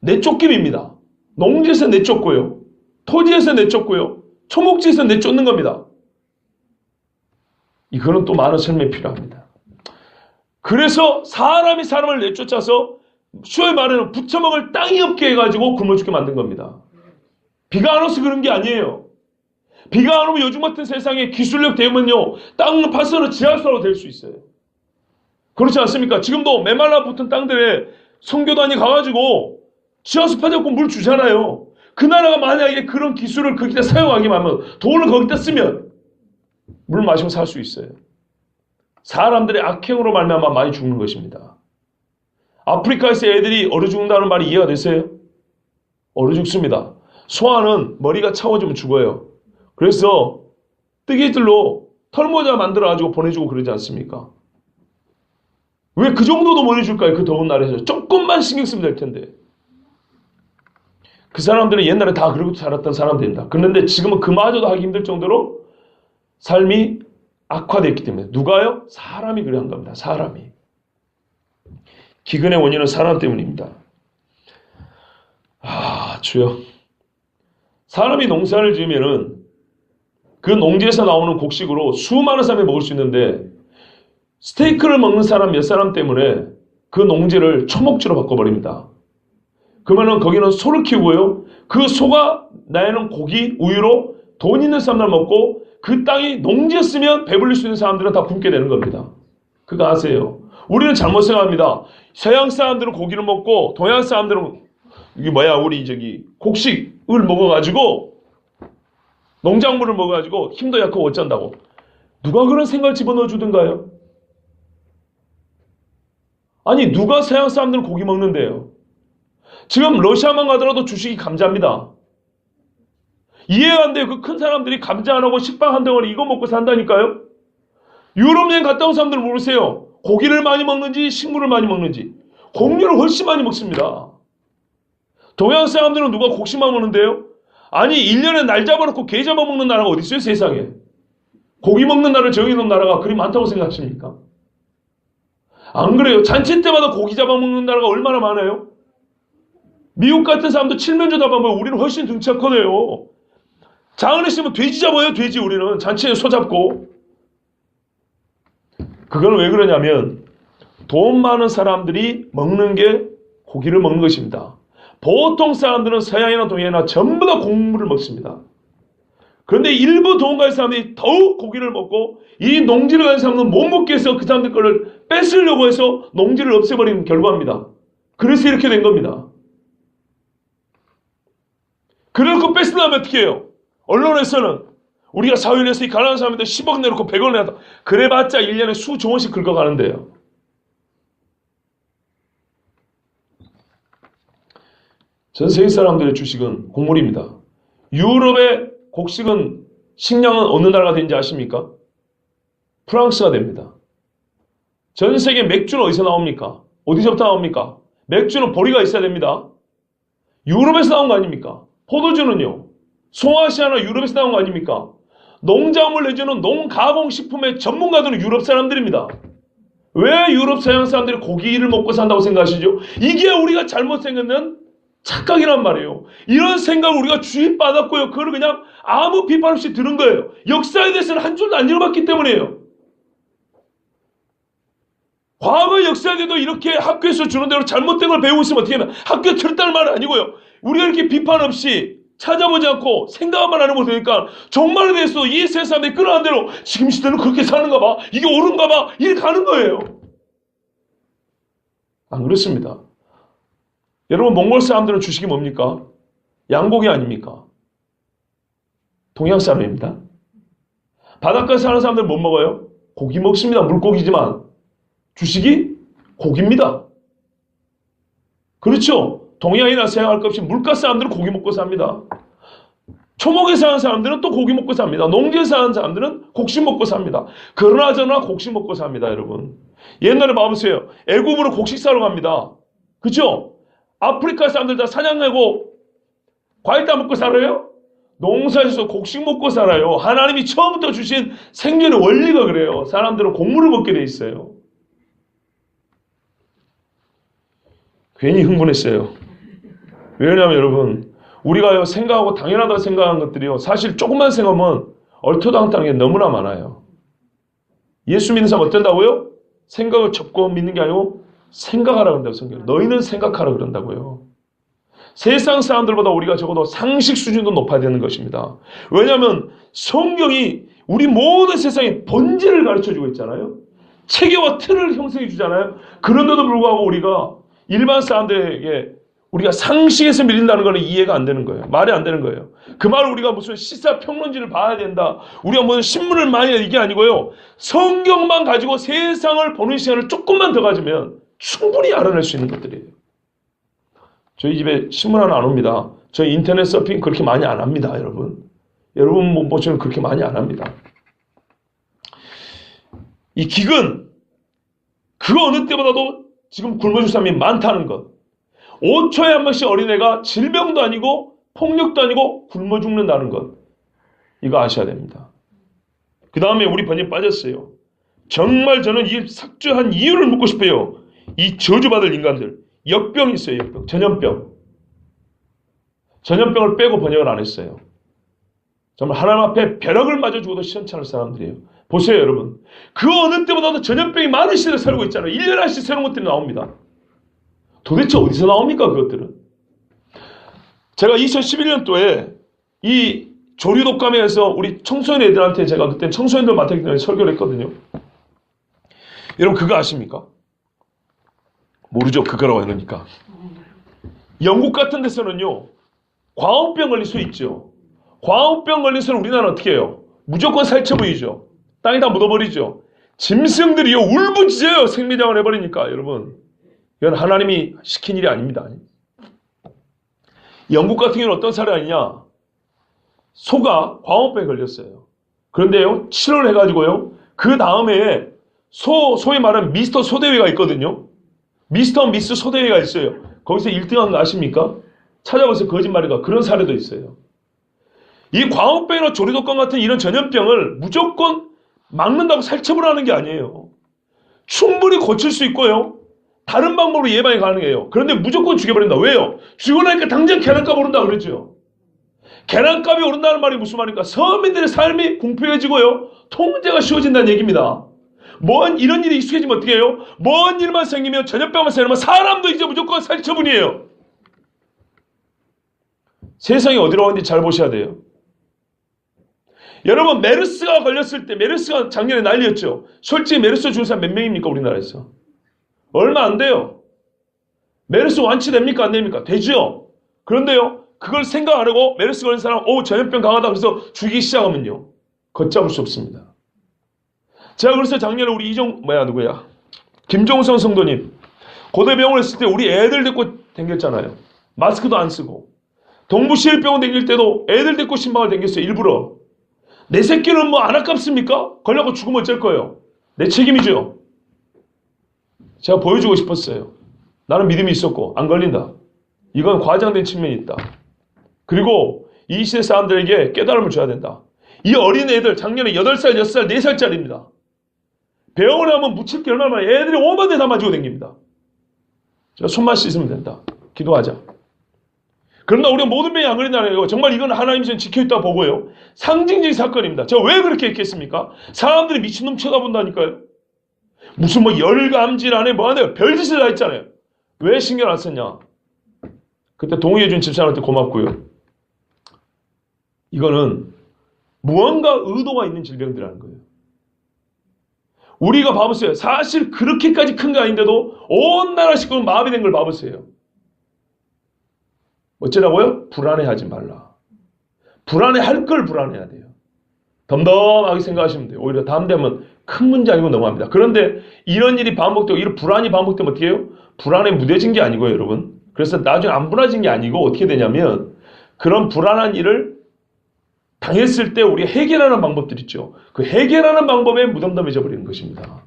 내쫓김입니다. 농지에서 내쫓고요. 토지에서 내쫓고요. 초목지에서 내쫓는 겁니다. 이거는 또 많은 설명이 필요합니다. 그래서 사람이 사람을 내쫓아서 수요에 말하는 부처먹을 땅이 없게 해가지고 굶어 죽게 만든 겁니다. 비가 안 와서 그런 게 아니에요. 비가 안 오면 요즘 같은 세상에 기술력 되면요. 땅 파서는 지하수로 될 수 있어요. 그렇지 않습니까? 지금도 메말라 붙은 땅들에 선교단이 가가지고 지하수 파잡고 물 주잖아요. 그 나라가 만약에 그런 기술을 거기다 사용하기만 하면 돈을 거기다 쓰면 물 마시고 살 수 있어요. 사람들의 악행으로 말미암아 많이 죽는 것입니다. 아프리카에서 애들이 얼어 죽는다는 말이 이해가 되세요? 얼어 죽습니다. 소아는 머리가 차워지면 죽어요. 그래서 뜨개질로 털모자 만들어가지고 보내주고 그러지 않습니까? 왜 그 정도도 못 해줄까요? 그 더운 날에서. 조금만 신경 쓰면 될 텐데. 그 사람들은 옛날에 다 그러고 살았던 사람들입니다. 그런데 지금은 그마저도 하기 힘들 정도로 삶이 악화됐기 때문에. 누가요? 사람이 그래 한 겁니다. 사람이. 기근의 원인은 사람 때문입니다. 주여. 사람이 농사를 지으면은 그 농지에서 나오는 곡식으로 수많은 사람이 먹을 수 있는데, 스테이크를 먹는 사람 몇 사람 때문에 그 농지를 초목지로 바꿔버립니다. 그러면은 거기는 소를 키우고요. 그 소가 나에는 고기, 우유로 돈 있는 사람들 먹고, 그 땅이 농지였으면 배불릴 수 있는 사람들은 다 굶게 되는 겁니다. 그거 아세요? 우리는 잘못 생각합니다. 서양 사람들은 고기를 먹고 동양 사람들은 곡식을 먹어가지고, 농작물을 먹어가지고 힘도 약하고 어쩐다고. 누가 그런 생각을 집어넣어 주던가요? 아니, 누가 서양 사람들은 고기 먹는데요? 지금 러시아만 가더라도 주식이 감자입니다. 이해가 안 돼요. 그 큰 사람들이 감자 안 하고 식빵 한 덩어리 이거 먹고 산다니까요? 유럽 여행 갔다 온 사람들 모르세요. 고기를 많이 먹는지 식물을 많이 먹는지. 곡류를 훨씬 많이 먹습니다. 동양 사람들은 누가 곡식만 먹는데요? 아니, 1년에 날 잡아놓고 게 잡아먹는 나라가 어디 있어요, 세상에? 고기 먹는 나라를 정해놓은 나라가 그리 많다고 생각하십니까? 안 그래요. 잔치 때마다 고기 잡아먹는 나라가 얼마나 많아요? 미국 같은 사람도 칠면조 잡아먹어요. 우리는 훨씬 등치가 커요. 장안에 있으면 돼지 잡아요, 돼지. 우리는 잔치에 소 잡고. 그건 왜 그러냐면 돈 많은 사람들이 먹는 게 고기를 먹는 것입니다. 보통 사람들은 서양이나 동양이나 전부 다 곡물을 먹습니다. 그런데 일부 돈 가진 사람들이 더욱 고기를 먹고, 이 농지를 가진 사람은 못 먹게 해서 그 사람들 거를 뺏으려고 해서 농지를 없애버리는 결과입니다. 그래서 이렇게 된 겁니다. 그래놓고 뺏으려면 어떻게 해요? 언론에서는 우리가 사회에서 이 가난한 사람한테 10억 내놓고 100억 내다 그래봤자 1년에 수조 원씩 긁어가는데요. 전 세계 사람들의 주식은 곡물입니다. 유럽의 곡식은 식량은 어느 나라가 되는지 아십니까? 프랑스가 됩니다. 전 세계 맥주는 어디서 나옵니까? 어디서부터 나옵니까? 맥주는 보리가 있어야 됩니다. 유럽에서 나온 거 아닙니까? 포도주는요. 송아시아나 유럽에서 나온 거 아닙니까? 농작물 내지는 농가공식품의 전문가들은 유럽 사람들입니다. 왜 유럽 서양 사람들이 고기를 먹고 산다고 생각하시죠? 이게 우리가 잘못 생각하는 착각이란 말이에요. 이런 생각을 우리가 주입받았고요. 그걸 그냥 아무 비판 없이 들은 거예요. 역사에 대해서는 한 줄도 안 읽어봤기 때문이에요. 과거 역사에도 이렇게 학교에서 주는 대로 잘못된 걸 배우고 있으면 어떻게 하면 학교에 틀렸다는 말은 아니고요. 우리가 이렇게 비판 없이 찾아보지 않고 생각만 안 해보면 되니까 정말에 대해서 이 세상에 끌어간 대로 지금 시대는 그렇게 사는가 봐. 이게 옳은가 봐. 이렇게 가는 거예요. 안 그렇습니다. 여러분, 몽골 사람들은 주식이 뭡니까? 양고기 아닙니까? 동양 사람입니다. 바닷가에 사는 사람들 못 먹어요? 고기 먹습니다. 물고기지만 주식이 고기입니다. 그렇죠? 동양이나 서양 할 것 없이 물가 사람들은 고기 먹고 삽니다. 초목에 사는 사람들은 또 고기 먹고 삽니다. 농지에 사는 사람들은 곡식 먹고 삽니다. 그러나 저러나 곡식 먹고 삽니다, 여러분. 옛날에 봐보세요. 애굽으로 곡식 사러 갑니다. 그렇죠? 아프리카 사람들 다 사냥 가고 과일 따 먹고 살아요? 농사에서 곡식 먹고 살아요. 하나님이 처음부터 주신 생존의 원리가 그래요. 사람들은 곡물을 먹게 돼 있어요. 괜히 흥분했어요. 왜냐하면 여러분, 우리가 생각하고 당연하다고 생각하는 것들이요, 사실 조금만 생각하면 얼토당토한 게 너무나 많아요. 예수 믿는 사람 어쩐다고요? 생각을 접고 믿는 게 아니고 생각하라 그런다고. 성경 너희는 생각하라 그런다고요. 세상 사람들보다 우리가 적어도 상식 수준도 높아야 되는 것입니다. 왜냐하면 성경이 우리 모든 세상의 본질을 가르쳐주고 있잖아요. 체계와 틀을 형성해 주잖아요. 그런데도 불구하고 우리가 일반 사람들에게 우리가 상식에서 밀린다는 것은 이해가 안 되는 거예요. 말이 안 되는 거예요. 그 말을 우리가 무슨 시사평론지를 봐야 된다, 우리가 무슨 신문을 많이 해야 이게 아니고요. 성경만 가지고 세상을 보는 시간을 조금만 더 가지면 충분히 알아낼 수 있는 것들이에요. 저희 집에 신문 하나 안 옵니다. 저희 인터넷 서핑 그렇게 많이 안 합니다, 여러분. 여러분 모처럼 그렇게 많이 안 합니다. 이 기근, 그 어느 때보다도 지금 굶어 죽는 사람이 많다는 것. 5초에 한 번씩 어린애가 질병도 아니고 폭력도 아니고 굶어 죽는다는 것. 이거 아셔야 됩니다. 그 다음에 우리 번역에 빠졌어요. 정말 저는 이 삭제한 이유를 묻고 싶어요. 이 저주받을 인간들. 역병이 있어요. 역병. 전염병. 전염병을 빼고 번역을 안 했어요. 정말 하나님 앞에 벼락을 맞아 죽어도 시원찮을 사람들이에요. 보세요, 여러분. 그 어느 때보다도 전염병이 많은 시대에 살고 있잖아요. 1년에 한씩 새로운 것들이 나옵니다. 도대체 어디서 나옵니까, 그것들은? 제가 2011년도에 이 조류독감에서 우리 청소년 애들한테 제가 그때 청소년들 맡았기 때문에 설교를 했거든요. 여러분, 그거 아십니까? 모르죠, 그거라고 하니까. 영국 같은 데서는요, 광우병 걸릴 수 있죠. 광우병 걸려서는 우리나라는 어떻게 해요? 무조건 살처분이죠. 땅에다 묻어버리죠. 짐승들이요 울부짖어요. 생리장을 해버리니까. 여러분, 이건 하나님이 시킨 일이 아닙니다. 영국 같은 경우는 어떤 사례 아니냐? 소가 광우병에 걸렸어요. 그런데요, 치료를 해가지고요, 그 다음에 소위 말하는 미스터 소대회가 있거든요. 미스터 미스 소대회가 있어요. 거기서 1등한 거 아십니까? 찾아보세요. 거짓말이가. 그런 사례도 있어요. 이 광우병이나 조류독감 같은 이런 전염병을 무조건 막는다고 살처분하는 게 아니에요. 충분히 고칠 수 있고요. 다른 방법으로 예방이 가능해요. 그런데 무조건 죽여버린다. 왜요? 죽고 나니까 당장 계란값 오른다 그랬죠. 계란값이 오른다는 말이 무슨 말입니까? 서민들의 삶이 궁핍해지고요. 통제가 쉬워진다는 얘기입니다. 뭔 이런 일이 익숙해지면 어떻게 해요? 뭔 일만 생기면 전염병만 생기면 사람도 이제 무조건 살처분이에요. 세상이 어디로 가는지 잘 보셔야 돼요. 여러분, 메르스가 걸렸을 때, 메르스가 작년에 난리였죠. 솔직히 메르스 죽은 사람 몇 명입니까, 우리나라에서? 얼마 안 돼요. 메르스 완치됩니까, 안 됩니까? 되죠. 그런데요, 그걸 생각 안 하고 메르스 걸린 사람, 전염병 강하다 그래서 죽이기 시작하면요, 걷잡을 수 없습니다. 제가 그래서 작년에 우리 김종성 성도님, 고대병원에 있을 때 우리 애들 데리고 댕겼잖아요. 마스크도 안 쓰고. 동부시일병원 댕길 때도 애들 데리고 신방을 댕겼어요, 일부러. 내 새끼는 뭐 안 아깝습니까? 걸려고 죽으면 어쩔 거예요. 내 책임이죠. 제가 보여주고 싶었어요. 나는 믿음이 있었고 안 걸린다. 이건 과장된 측면이 있다. 그리고 이 시대 사람들에게 깨달음을 줘야 된다. 이 어린 애들 작년에 8살, 6살, 4살짜리입니다. 병원에 하면 묻힐 게 얼마나 많아요. 애들이 오만 대 다 맞고 다닙니다. 제가 손만 씻으면 된다. 기도하자. 그러나 우리가 모든 병이 안 걸린다는 거예요. 정말 이건 하나님이 지켜있다 보고요. 상징적인 사건입니다. 제가 왜 그렇게 했겠습니까? 사람들이 미친놈 쳐다본다니까요. 무슨 뭐 열감질하네 뭐하네 별짓을 다 했잖아요. 왜 신경 안 썼냐? 그때 동의해준 집사람한테 고맙고요. 이거는 무언가 의도가 있는 질병들이라는 거예요. 우리가 봐보세요. 사실 그렇게까지 큰 거 아닌데도 온 나라 식구는 마비 된 걸 봐보세요. 어쩌라고요? 불안해하지 말라. 불안해할 걸 불안해야 돼요. 덤덤하게 생각하시면 돼요. 오히려 다음 되면 큰 문제 아니고 넘어갑니다. 그런데 이런 일이 반복되고 이런 불안이 반복되면 어떻게 해요? 불안에 무뎌진 게 아니고요, 여러분. 그래서 나중에 안 불안해진 게 아니고 어떻게 되냐면 그런 불안한 일을 당했을 때 우리 해결하는 방법들 있죠. 그 해결하는 방법에 무덤덤해져 버리는 것입니다.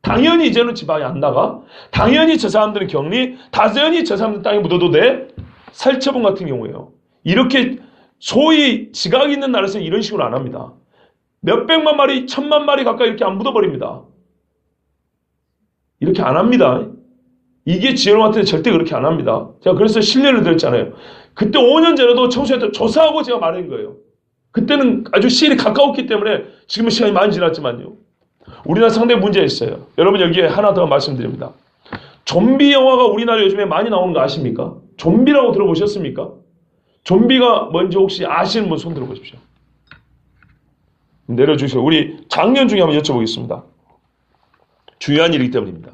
당연히 이제는 지방이 안 나가. 당연히 저 사람들은 격리. 당연히 저 사람들 땅에 묻어도 돼. 살처분 같은 경우에요. 이렇게 소위 지각이 있는 나라에서는 이런 식으로 안 합니다. 몇백만 마리, 1000만 마리 가까이 이렇게 안 묻어버립니다. 이렇게 안 합니다. 이게 지혜로운 같은데 절대 그렇게 안 합니다. 제가 그래서 신뢰를 드렸잖아요. 그때 5년 전에도 청소년한테 조사하고 제가 말한 거예요. 그때는 아주 시일이 가까웠기 때문에 지금은 시간이 많이 지났지만요. 우리나라 상당히 문제가 있어요. 여러분 여기에 하나 더 말씀드립니다. 좀비 영화가 우리나라 요즘에 많이 나오는 거 아십니까? 좀비라고 들어보셨습니까? 좀비가 뭔지 혹시 아시는 분 손 들어보십시오. 내려주시고 우리 작년 중에 한번 여쭤보겠습니다. 중요한 일이기 때문입니다.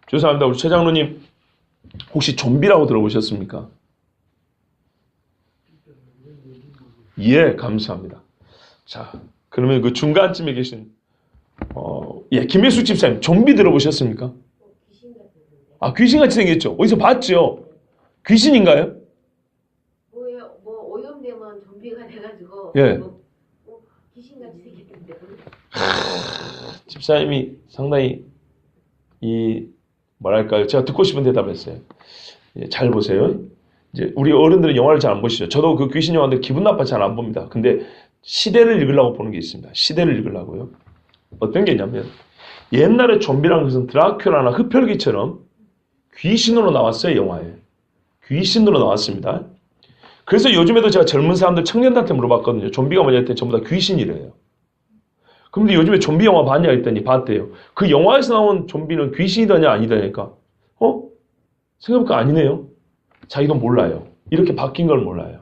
죄송합니다. 우리 최 장로님 혹시 좀비라고 들어보셨습니까? 예, 감사합니다. 자, 그러면 그 중간쯤에 계신 김혜숙 집사님 좀비 들어보셨습니까? 아, 귀신같이 생겼죠? 어디서 봤죠? 귀신인가요? 뭐 오염되면 좀비가 돼가지고 예. 귀신같이 생겼는데 집사님이 상당히 뭐랄까요? 제가 듣고 싶은 대답했어요. 예, 잘 보세요. 이제 우리 어른들은 영화를 잘 안 보시죠. 저도 그 귀신 영화들 기분 나빠 잘 안 봅니다. 근데 시대를 읽으려고 보는 게 있습니다. 시대를 읽으려고요. 어떤 게 있냐면 옛날에 좀비라는 것은 드라큘라나 흡혈귀처럼 귀신으로 나왔어요. 영화에. 귀신으로 나왔습니다. 그래서 요즘에도 제가 젊은 사람들 청년들한테 물어봤거든요. 좀비가 뭐냐 했더니 전부 다 귀신이래요. 근데 요즘에 좀비 영화 봤냐 했더니 봤대요. 그 영화에서 나온 좀비는 귀신이더냐 아니더냐니까 생각해보니까 아니네요. 자기도 몰라요. 이렇게 바뀐 걸 몰라요.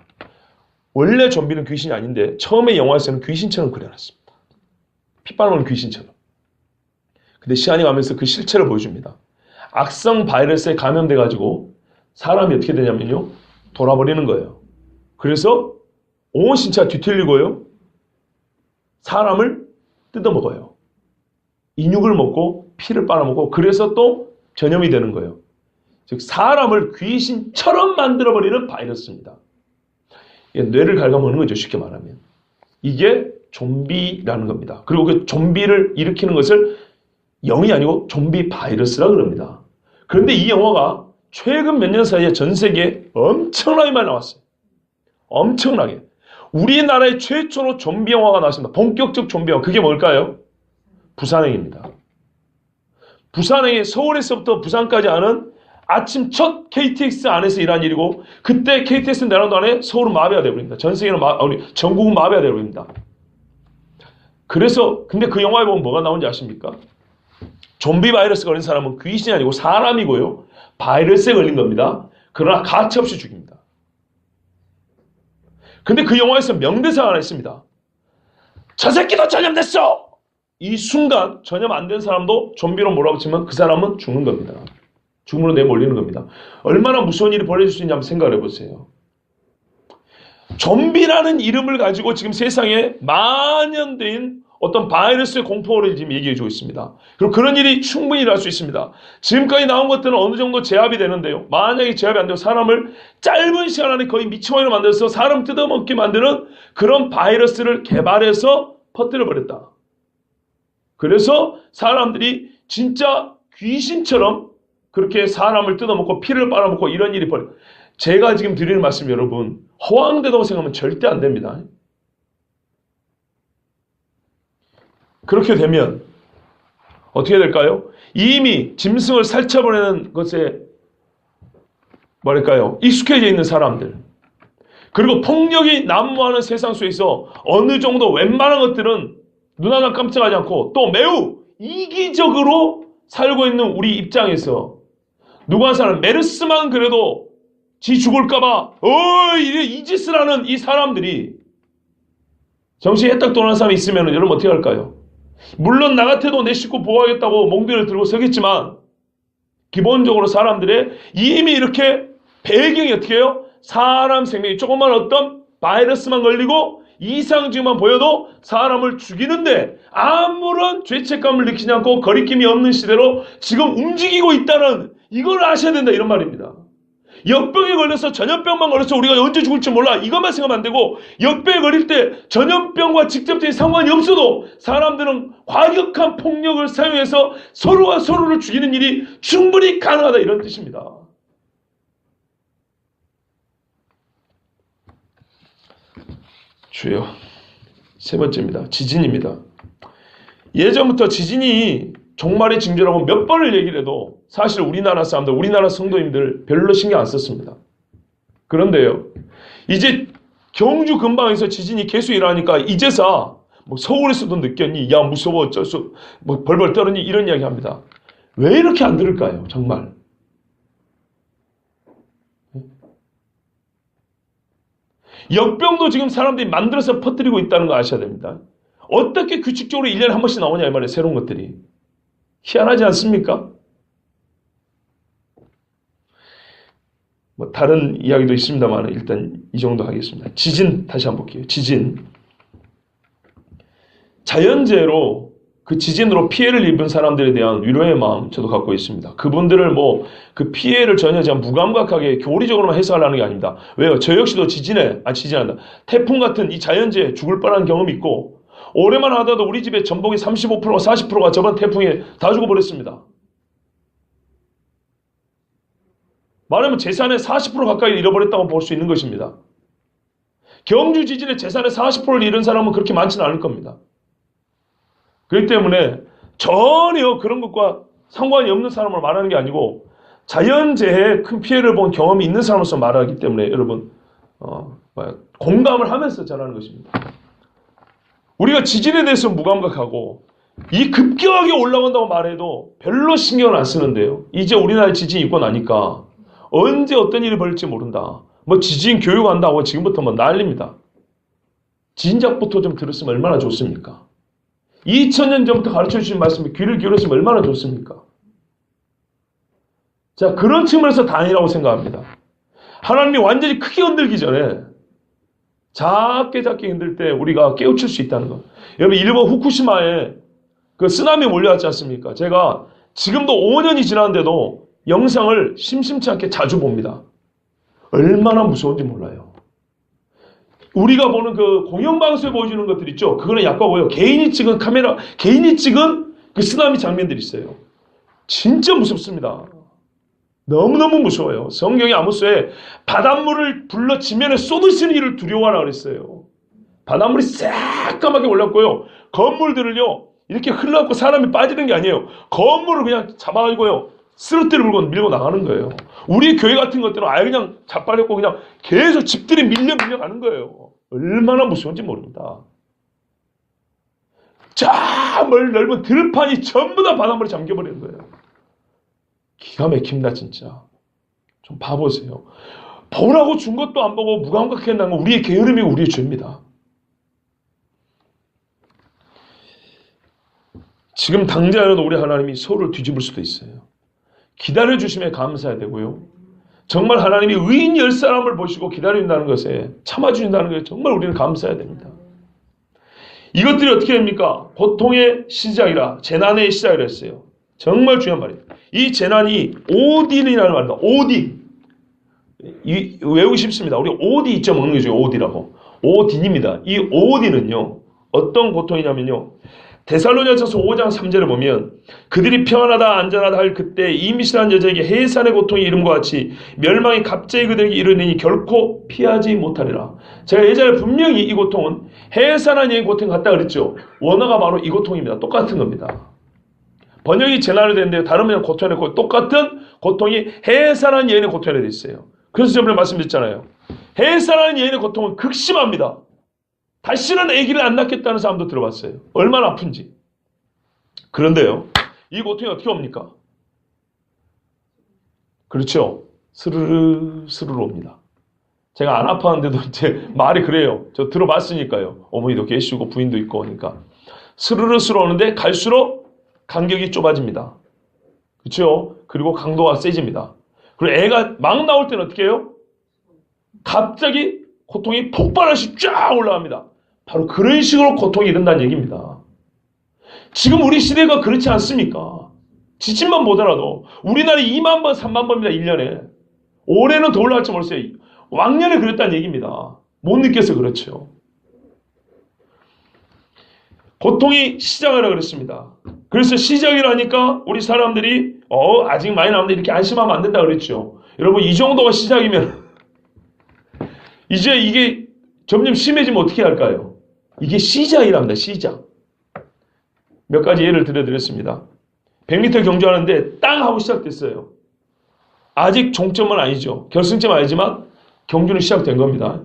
원래 좀비는 귀신이 아닌데 처음에 영화에서는 귀신처럼 그려놨습니다. 핏발로는 귀신처럼. 근데 시간이 가면서 그 실체를 보여줍니다. 악성 바이러스에 감염돼가지고 사람이 어떻게 되냐면요. 돌아버리는 거예요. 그래서 온 신체가 뒤틀리고요. 사람을 뜯어먹어요. 인육을 먹고 피를 빨아먹고 그래서 또 전염이 되는 거예요. 즉 사람을 귀신처럼 만들어버리는 바이러스입니다. 뇌를 갉아먹는 거죠. 쉽게 말하면. 이게 좀비라는 겁니다. 그리고 그 좀비를 일으키는 것을 영이 아니고 좀비 바이러스라고 그럽니다. 그런데 이 영화가 최근 몇 년 사이에 전 세계에 엄청나게 많이 나왔어요. 엄청나게. 우리나라의 최초로 좀비 영화가 나왔습니다. 본격적 좀비 영화. 그게 뭘까요? 부산행입니다. 부산행이 서울에서부터 부산까지 하는 아침 첫 KTX 안에서 일한 일이고 그때 KTX 내려온 다음에 서울은 마비가 되어버립니다. 전 세계는 전국은 마비가 되어버립니다. 그래서 근데 그 영화에 보면 뭐가 나오는지 아십니까? 좀비 바이러스 걸린 사람은 귀신이 아니고 사람이고요. 바이러스에 걸린 겁니다. 그러나 가차없이 죽입니다. 근데 그 영화에서 명대사가 하나 있습니다. 저 새끼도 전염됐어! 이 순간 전염 안 된 사람도 좀비로 몰아붙이면 그 사람은 죽는 겁니다. 죽음으로 내몰리는 겁니다. 얼마나 무서운 일이 벌어질 수 있는지 한번 생각해 보세요. 좀비라는 이름을 가지고 지금 세상에 만연된 어떤 바이러스의 공포를 지금 얘기해 주고 있습니다. 그리고 그런 일이 충분히 일어날 수 있습니다. 지금까지 나온 것들은 어느 정도 제압이 되는데요. 만약에 제압이 안 되고 사람을 짧은 시간 안에 거의 미치광이로 만들어서 사람 뜯어먹게 만드는 그런 바이러스를 개발해서 퍼뜨려버렸다. 그래서 사람들이 진짜 귀신처럼 그렇게 사람을 뜯어먹고 피를 빨아먹고 이런 일이 벌어요. 제가 지금 드리는 말씀 여러분 허황되다고 생각하면 절대 안 됩니다. 그렇게 되면 어떻게 될까요? 이미 짐승을 살처보내는 것에 뭐랄까요? 익숙해져 있는 사람들 그리고 폭력이 난무하는 세상 속에서 어느 정도 웬만한 것들은 눈 하나 깜짝하지 않고 또 매우 이기적으로 살고 있는 우리 입장에서 누가 한 사람 메르스만 그래도 지 죽을까봐 이 짓을 하는 이 사람들이 정신이 해딱 떠난 사람이 있으면 여러분 어떻게 할까요? 물론 나 같아도 내 식구 보호하겠다고 몽둥이를 들고 서겠지만 기본적으로 사람들의 이미 이렇게 배경이 어떻게 해요? 사람 생명이 조그만 어떤 바이러스만 걸리고 이상증만 보여도 사람을 죽이는데 아무런 죄책감을 느끼지 않고 거리낌이 없는 시대로 지금 움직이고 있다는 이걸 아셔야 된다 이런 말입니다. 역병에 걸려서 전염병만 걸려서 우리가 언제 죽을지 몰라 이것만 생각하면 안 되고 역병에 걸릴 때 전염병과 직접적인 상관이 없어도 사람들은 과격한 폭력을 사용해서 서로가 서로를 죽이는 일이 충분히 가능하다 이런 뜻입니다. 주여 세 번째입니다. 지진입니다. 예전부터 지진이 종말의 징조라고 몇 번을 얘기를 해도 사실 우리나라 사람들, 우리나라 성도님들 별로 신경 안 썼습니다. 그런데요. 이제 경주 근방에서 지진이 계속 일어나니까 이제서 뭐 서울에서도 느꼈니? 야 무서워 어쩔 수 뭐 벌벌 떨었니? 이런 이야기 합니다. 왜 이렇게 안 들을까요? 정말. 역병도 지금 사람들이 만들어서 퍼뜨리고 있다는 거 아셔야 됩니다. 어떻게 규칙적으로 1년에 한 번씩 나오냐 이 말이에요. 새로운 것들이. 희한하지 않습니까? 뭐 다른 이야기도 있습니다만 일단 이 정도 하겠습니다. 지진 다시 한번 볼게요. 지진. 자연재해로 그 지진으로 피해를 입은 사람들에 대한 위로의 마음 저도 갖고 있습니다. 그분들을 뭐 그 피해를 전혀 그냥 무감각하게 교리적으로만 해석하려는 게 아닙니다. 왜요? 저 역시도 지진한다. 태풍 같은 이 자연재해 죽을 뻔한 경험이 있고 올해만 하더라도 우리 집에 전복이 35%가 40%가 저번 태풍에 다 죽어버렸습니다. 말하면 재산의 40% 가까이 잃어버렸다고 볼 수 있는 것입니다. 경주 지진의 재산의 40%를 잃은 사람은 그렇게 많지는 않을 겁니다. 그렇기 때문에 전혀 그런 것과 상관이 없는 사람을 말하는 게 아니고 자연재해에 큰 피해를 본 경험이 있는 사람으로서 말하기 때문에 여러분 공감을 하면서 전하는 것입니다. 우리가 지진에 대해서 무감각하고 이 급격하게 올라간다고 말해도 별로 신경을 안 쓰는데요. 이제 우리나라에 지진이 있고 나니까 언제 어떤 일이 벌일지 모른다. 뭐 지진 교육한다고 지금부터 뭐 난립니다. 진작부터 좀 들었으면 얼마나 좋습니까? 2000년 전부터 가르쳐주신 말씀에 귀를 기울였으면 얼마나 좋습니까? 자, 그런 측면에서 다행이라고 생각합니다. 하나님이 완전히 크게 흔들기 전에 작게 흔들 때 우리가 깨우칠 수 있다는 것. 여러분, 일본 후쿠시마에 그 쓰나미 몰려왔지 않습니까? 제가 지금도 5년이 지났는데도 영상을 심심치 않게 자주 봅니다. 얼마나 무서운지 몰라요. 우리가 보는 그 공영방송에 보여주는 것들 있죠? 그거는 약하고요. 개인이 찍은 그 쓰나미 장면들이 있어요. 진짜 무섭습니다. 너무너무 무서워요. 성경의 아모스에 바닷물을 불러 지면에 쏟으시는 일을 두려워하라 그랬어요. 바닷물이 새까맣게 올랐고요. 건물들을요, 이렇게 흘러갖고 사람이 빠지는 게 아니에요. 건물을 그냥 잡아가지고요, 쓰러뜨려 밀고 나가는 거예요. 우리 교회 같은 것들은 아예 그냥 자빠졌고 그냥 계속 집들이 밀려가는 거예요. 얼마나 무서운지 모릅니다. 저 넓은 들판이 전부 다 바닷물에 잠겨버리는 거예요. 기가 막힙니다, 진짜. 좀 봐보세요. 보라고 준 것도 안 보고 무감각했다는 건 우리의 게으름이고 우리의 죄입니다. 지금 당장이라도 우리 하나님이 서로를 뒤집을 수도 있어요. 기다려주심에 감사해야 되고요. 정말 하나님이 의인 10사람을 보시고 기다린다는 것에 참아주신다는 것에 정말 우리는 감사해야 됩니다. 이것들이 어떻게 됩니까? 고통의 시작이라, 재난의 시작이라 했어요. 정말 중요한 말이에요. 이 재난이 오딘이라는 말입니다. 오딘. 외우기 쉽습니다. 우리 오디 있죠, 먹는 거죠. 오디라고. 오딘입니다. 이 오딘은요, 어떤 고통이냐면요, 데살로니가전서 5장 3절을 보면 그들이 평안하다 안전하다 할 그때 이미실한 여자에게 해산의 고통이 이름과 같이 멸망이 갑자기 그들에게 이르니 결코 피하지 못하리라. 제가 예전에 분명히 이 고통은 해산한 여인의 고통 같다 그랬죠. 원어가 바로 이 고통입니다. 똑같은 겁니다. 번역이 재난이 됐는데 다른 면은 고통이 됐고 똑같은 고통이 해산한 여인의 고통이 되어 있어요. 그래서 저번에 말씀드렸잖아요. 해산한 여인의 고통은 극심합니다. 다시는 아기를 안 낳겠다는 사람도 들어봤어요. 얼마나 아픈지. 그런데요, 이 고통이 어떻게 옵니까? 그렇죠. 스르르 옵니다. 제가 안 아파하는데도 이제 말이 그래요. 저 들어봤으니까요. 어머니도 계시고 부인도 있고 하니까. 스르르 오는데 갈수록 간격이 좁아집니다. 그렇죠? 그리고 강도가 세집니다. 그리고 애가 막 나올 때는 어떻게 해요? 갑자기 고통이 폭발하시 쫙 올라갑니다. 바로 그런 식으로 고통이 이른다는 얘기입니다. 지금 우리 시대가 그렇지 않습니까? 지진만 보더라도 우리나라에 2만 번, 3만 번입니다. 1년에. 올해는 더 올라갈지 모르겠어요. 왕년에 그랬다는 얘기입니다. 못 느껴서 그렇죠. 고통이 시작하라 그랬습니다. 그래서 시작이라니까 우리 사람들이 아직 많이 남는데 이렇게 안심하면 안 된다 그랬죠. 여러분, 이 정도가 시작이면 이제 이게 점점 심해지면 어떻게 할까요? 이게 시작이랍니다. 시작. 몇 가지 예를 들어드렸습니다. 100m 경주하는데 땅 하고 시작됐어요. 아직 종점은 아니죠. 결승점 아니지만 경주는 시작된 겁니다.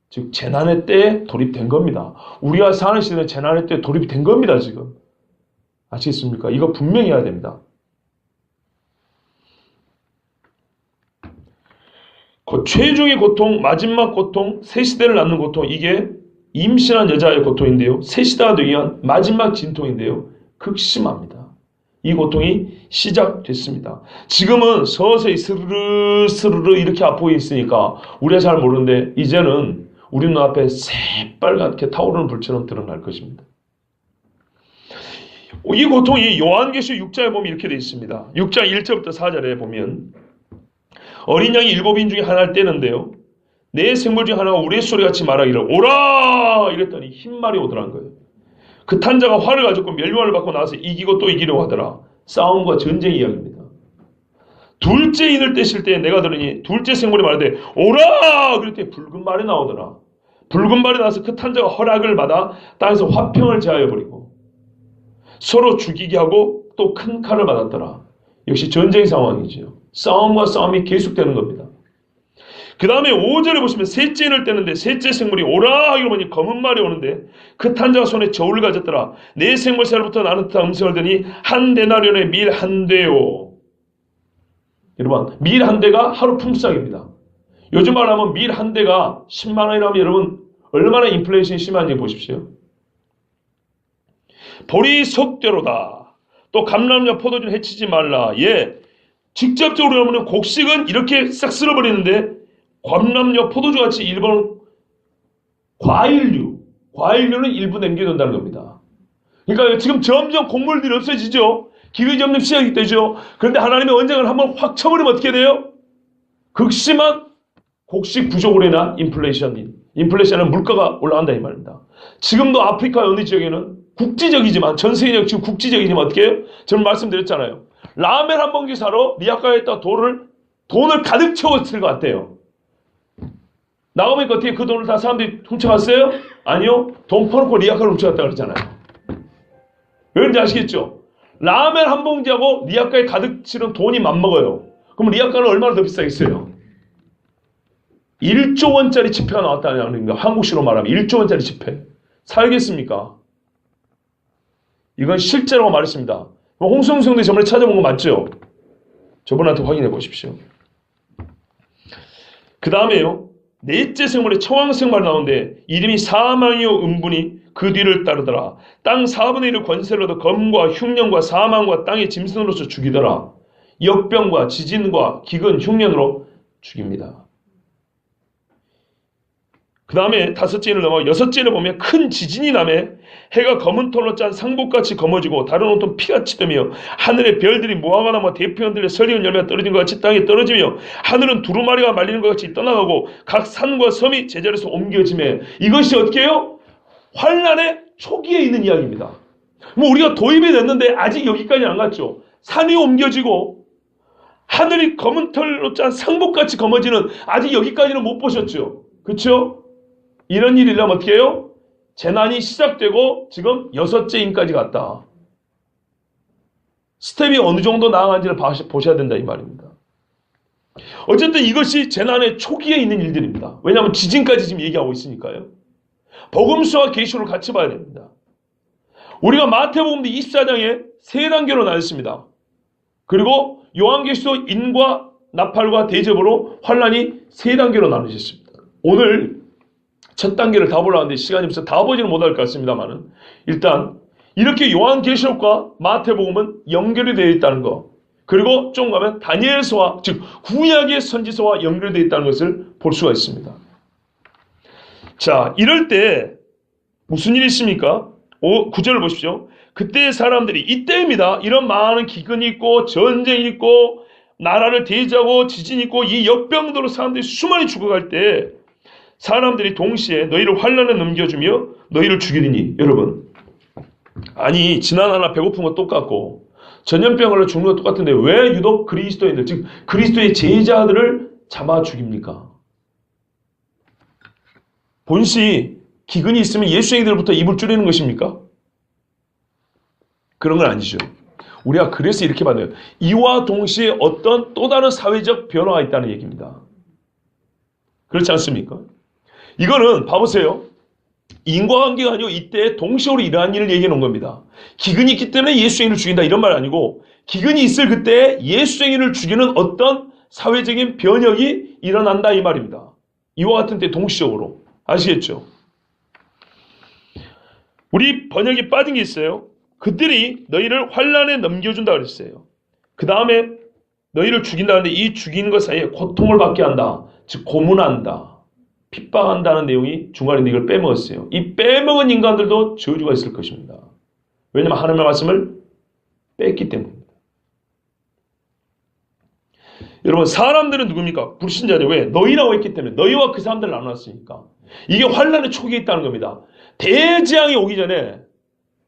즉 재난의 때에 돌입된 겁니다. 우리가 사는 시대는 재난의 때에 돌입이 된 겁니다. 지금. 아시겠습니까? 이거 분명히 해야 됩니다. 최종의 고통, 마지막 고통, 새 시대를 낳는 고통, 이게 임신한 여자의 고통인데요. 새 시대가 되기 위한 마지막 진통인데요. 극심합니다. 이 고통이 시작됐습니다. 지금은 서서히 스르르 이렇게 아프고 있으니까 우리가 잘 모르는데 이제는 우리 눈앞에 새빨갛게 타오르는 불처럼 드러날 것입니다. 이 고통이 요한계시록 6장에 보면 이렇게 되어 있습니다. 6장 1절부터 4절에 보면 어린 양이 7인 중에 하나를 떼는데요. 내 생물 중 하나가 우레소리같이 말하기를 오라! 이랬더니 흰 말이 오더란 거예요. 그 탄자가 활을 가지고 멸류관을 받고 나와서 이기고 또 이기려고 하더라. 싸움과 전쟁 이야기입니다. 둘째 인을 떼실 때 내가 들으니 둘째 생물이 말하되 오라! 그랬더니 붉은 말이 나오더라. 붉은 발이 나서 그 탄자가 허락을 받아 땅에서 화평을 제하여 버리고 서로 죽이게 하고 또 큰 칼을 받았더라. 역시 전쟁 상황이지요. 싸움과 싸움이 계속되는 겁니다. 그 다음에 5절에 보시면 셋째 인을 떼는데 셋째 생물이 오라 하기로 보니 검은 말이 오는데 그 탄자가 손에 저울을 가졌더라. 내 생물살부터 나는 듯한 음성을 듣니 한 데나리온의 밀 한 대요. 여러분, 밀 한 대가 하루 품삯입니다. 요즘 말하면 밀 한 대가 10만 원이라면 여러분 얼마나 인플레이션이 심한지 보십시오. 보리 속대로다. 또 감람과 포도주는 해치지 말라. 예, 직접적으로 여러분은 곡식은 이렇게 싹 쓸어버리는데 감람과 포도주같이 일본 과일류는 일부 남겨둔다는 겁니다. 그러니까 지금 점점 곡물들이 없어지죠. 기후 점점 시작이 되죠. 그런데 하나님의 언젠가 한번 확 쳐버리면 어떻게 돼요? 극심한 곡식 부족으로 인한 인플레이션은 물가가 올라간다 이 말입니다. 지금도 아프리카 어느 지역에는 국지적이지만 전 세계적 지금 국지적이지만 어떻게 해요? 저는 말씀드렸잖아요. 라멘 한 봉지 사러 리아카에다 돈을 가득 채웠을 것 같아요. 나오니까 어떻게 그 돈을 다 사람들이 훔쳐갔어요? 아니요. 돈 퍼놓고 리아카를 훔쳐갔다 그랬잖아요. 왜 그런지 아시겠죠? 라멘 한 봉지하고 리아카에 가득 치는 돈이 맞먹어요. 그럼 리아카는 얼마나 더 비싸겠어요? 1조 원짜리 지폐가 나왔다는 거. 한국식으로 말하면 1조 원짜리 지폐. 살겠습니까? 이건 실제라고 말했습니다. 홍성성대 저번에 찾아본 거 맞죠? 저분한테 확인해 보십시오. 그 다음에요. 넷째 생물에 청황생물이 나오는데 이름이 사망이요 음분이 그 뒤를 따르더라. 땅 4분의 1을 권세를 얻어 검과 흉년과 사망과 땅의 짐승으로서 죽이더라. 역병과 지진과 기근 흉년으로 죽입니다. 그 다음에 다섯째를 넘어 여섯째를 보면 큰 지진이 나매 해가 검은 털로 짠 상복같이 검어지고 다른 온통 피같이 뜨며 하늘의 별들이 무화과 나무 대표현들의 설익은 열매가 떨어진 것 같이 땅에 떨어지며 하늘은 두루마리가 말리는 것 같이 떠나가고 각 산과 섬이 제자리에서 옮겨지며 이것이 어떻게 해요? 환란의 초기에 있는 이야기입니다. 뭐 우리가 도입이 됐는데 아직 여기까지는 안 갔죠. 산이 옮겨지고 하늘이 검은 털로 짠 상복같이 검어지는 아직 여기까지는 못 보셨죠. 그렇죠? 이런 일이 일어나면 어떻게 해요? 재난이 시작되고 지금 여섯째 인까지 갔다. 스텝이 어느 정도 나아간지를 보셔야 된다 이 말입니다. 어쨌든 이것이 재난의 초기에 있는 일들입니다. 왜냐하면 지진까지 지금 얘기하고 있으니까요. 복음서와 계시록을 같이 봐야 됩니다. 우리가 마태복음 24장에 세 단계로 나눴습니다. 그리고 요한계시록 인과 나팔과 대접으로 환란이 세 단계로 나눠졌습니다. 오늘 첫 단계를 다 보려고 하는데 시간이 없어서 다 보지는 못할 것 같습니다만은 일단 이렇게 요한계시록과 마태복음은 연결이 되어 있다는 것 그리고 좀 가면 다니엘서와 즉 구약의 선지서와 연결되어 있다는 것을 볼 수가 있습니다. 자, 이럴 때 무슨 일이 있습니까? 9절을 보십시오. 그때 사람들이 이때입니다. 이런 많은 기근이 있고 전쟁이 있고 나라를 대지하고 지진이 있고 이 역병들로 사람들이 수많이 죽어갈 때 사람들이 동시에 너희를 환난에 넘겨주며 너희를 죽이리니 여러분 아니 지난 하나 배고픈 거 똑같고 전염병으로 죽는 거 똑같은데 왜 유독 그리스도인들 즉 그리스도의 제자들을 잡아 죽입니까? 본시 기근이 있으면 예수행들부터 입을 줄이는 것입니까? 그런 건 아니죠. 우리가 그래서 이렇게 받아요. 이와 동시에 어떤 또 다른 사회적 변화가 있다는 얘기입니다. 그렇지 않습니까? 이거는 봐보세요. 인과관계가 아니고 이때 동시로 이러한 일을 얘기해 놓은 겁니다. 기근이 있기 때문에 예수행위를 죽인다 이런 말 아니고 기근이 있을 그때 예수행위를 죽이는 어떤 사회적인 변혁이 일어난다 이 말입니다. 이와 같은 때 동시적으로. 아시겠죠? 우리 번역이 빠진 게 있어요. 그들이 너희를 환란에 넘겨준다 그랬어요. 그 다음에 너희를 죽인다는데 이 죽이는 것 사이에 고통을 받게 한다. 즉 고문한다. 핍박한다는 내용이 중간에 이걸 빼먹었어요. 이 빼먹은 인간들도 저주가 있을 것입니다. 왜냐하면 하나님의 말씀을 뺐기 때문입니다. 여러분 사람들은 누굽니까? 불신자죠. 왜? 너희라고 했기 때문에 너희와 그 사람들을 나눴으니까. 이게 환란의 초기에 있다는 겁니다. 대재앙이 오기 전에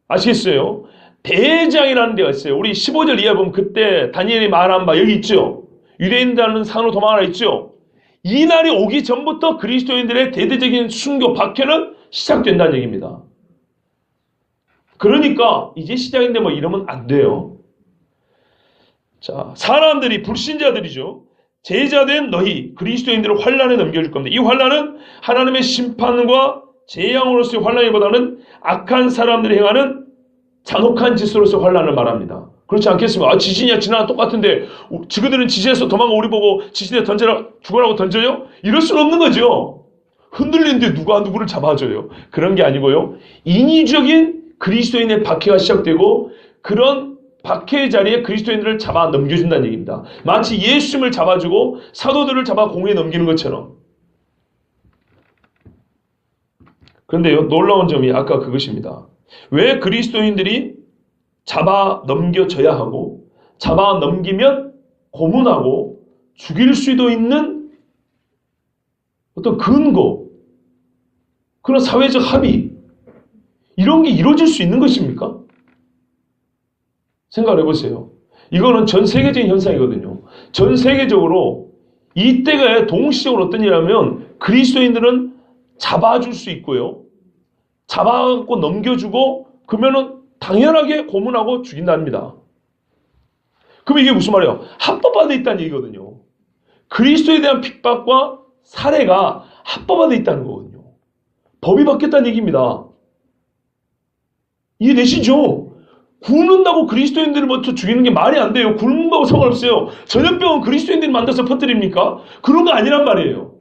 아시겠어요? 대재앙이라는 데가 있어요. 우리 15절 이하 보면 그때 다니엘이 말한 바 여기 있죠. 유대인들은 산으로 도망하라 있죠. 이 날이 오기 전부터 그리스도인들의 대대적인 순교, 박해는 시작된다는 얘기입니다. 그러니까 이제 시작인데 뭐 이러면 안 돼요. 자, 사람들이, 불신자들이죠. 제자된 너희 그리스도인들을 환란에 넘겨줄 겁니다. 이 환란은 하나님의 심판과 재앙으로서의 환란이보다는 악한 사람들이 행하는 잔혹한 짓으로서 환란을 말합니다. 그렇지 않겠습니까? 아, 지진이야, 지나가 똑같은데 지그들은 지진에서 도망가 우리 보고 지진에 던져라, 죽으라고 던져요? 이럴 수는 없는 거죠. 흔들리는데 누가 누구를 잡아줘요? 그런 게 아니고요. 인위적인 그리스도인의 박해가 시작되고 그런 박해의 자리에 그리스도인들을 잡아 넘겨준다는 얘기입니다. 마치 예수님을 잡아주고 사도들을 잡아 공에 넘기는 것처럼. 그런데요, 놀라운 점이 아까 그것입니다. 왜 그리스도인들이 잡아 넘겨져야 하고 잡아 넘기면 고문하고 죽일 수도 있는 어떤 근거, 그런 사회적 합의, 이런 게 이루어질 수 있는 것입니까? 생각을 해보세요. 이거는 전 세계적인 현상이거든요. 전 세계적으로 이때가 동시적으로 어떤 일이냐면 그리스도인들은 잡아줄 수 있고요. 잡아갖고 넘겨주고 그러면은 당연하게 고문하고 죽인답니다. 그럼 이게 무슨 말이에요? 합법화되어 있다는 얘기거든요. 그리스도에 대한 핍박과 살해가 합법화되어 있다는 거거든요. 법이 바뀌었다는 얘기입니다. 이해되시죠? 굶는다고 그리스도인들을 먼저 죽이는 게 말이 안 돼요. 굶는 거하고 상관없어요. 전염병은 그리스도인들이 만들어서 퍼뜨립니까? 그런 거 아니란 말이에요.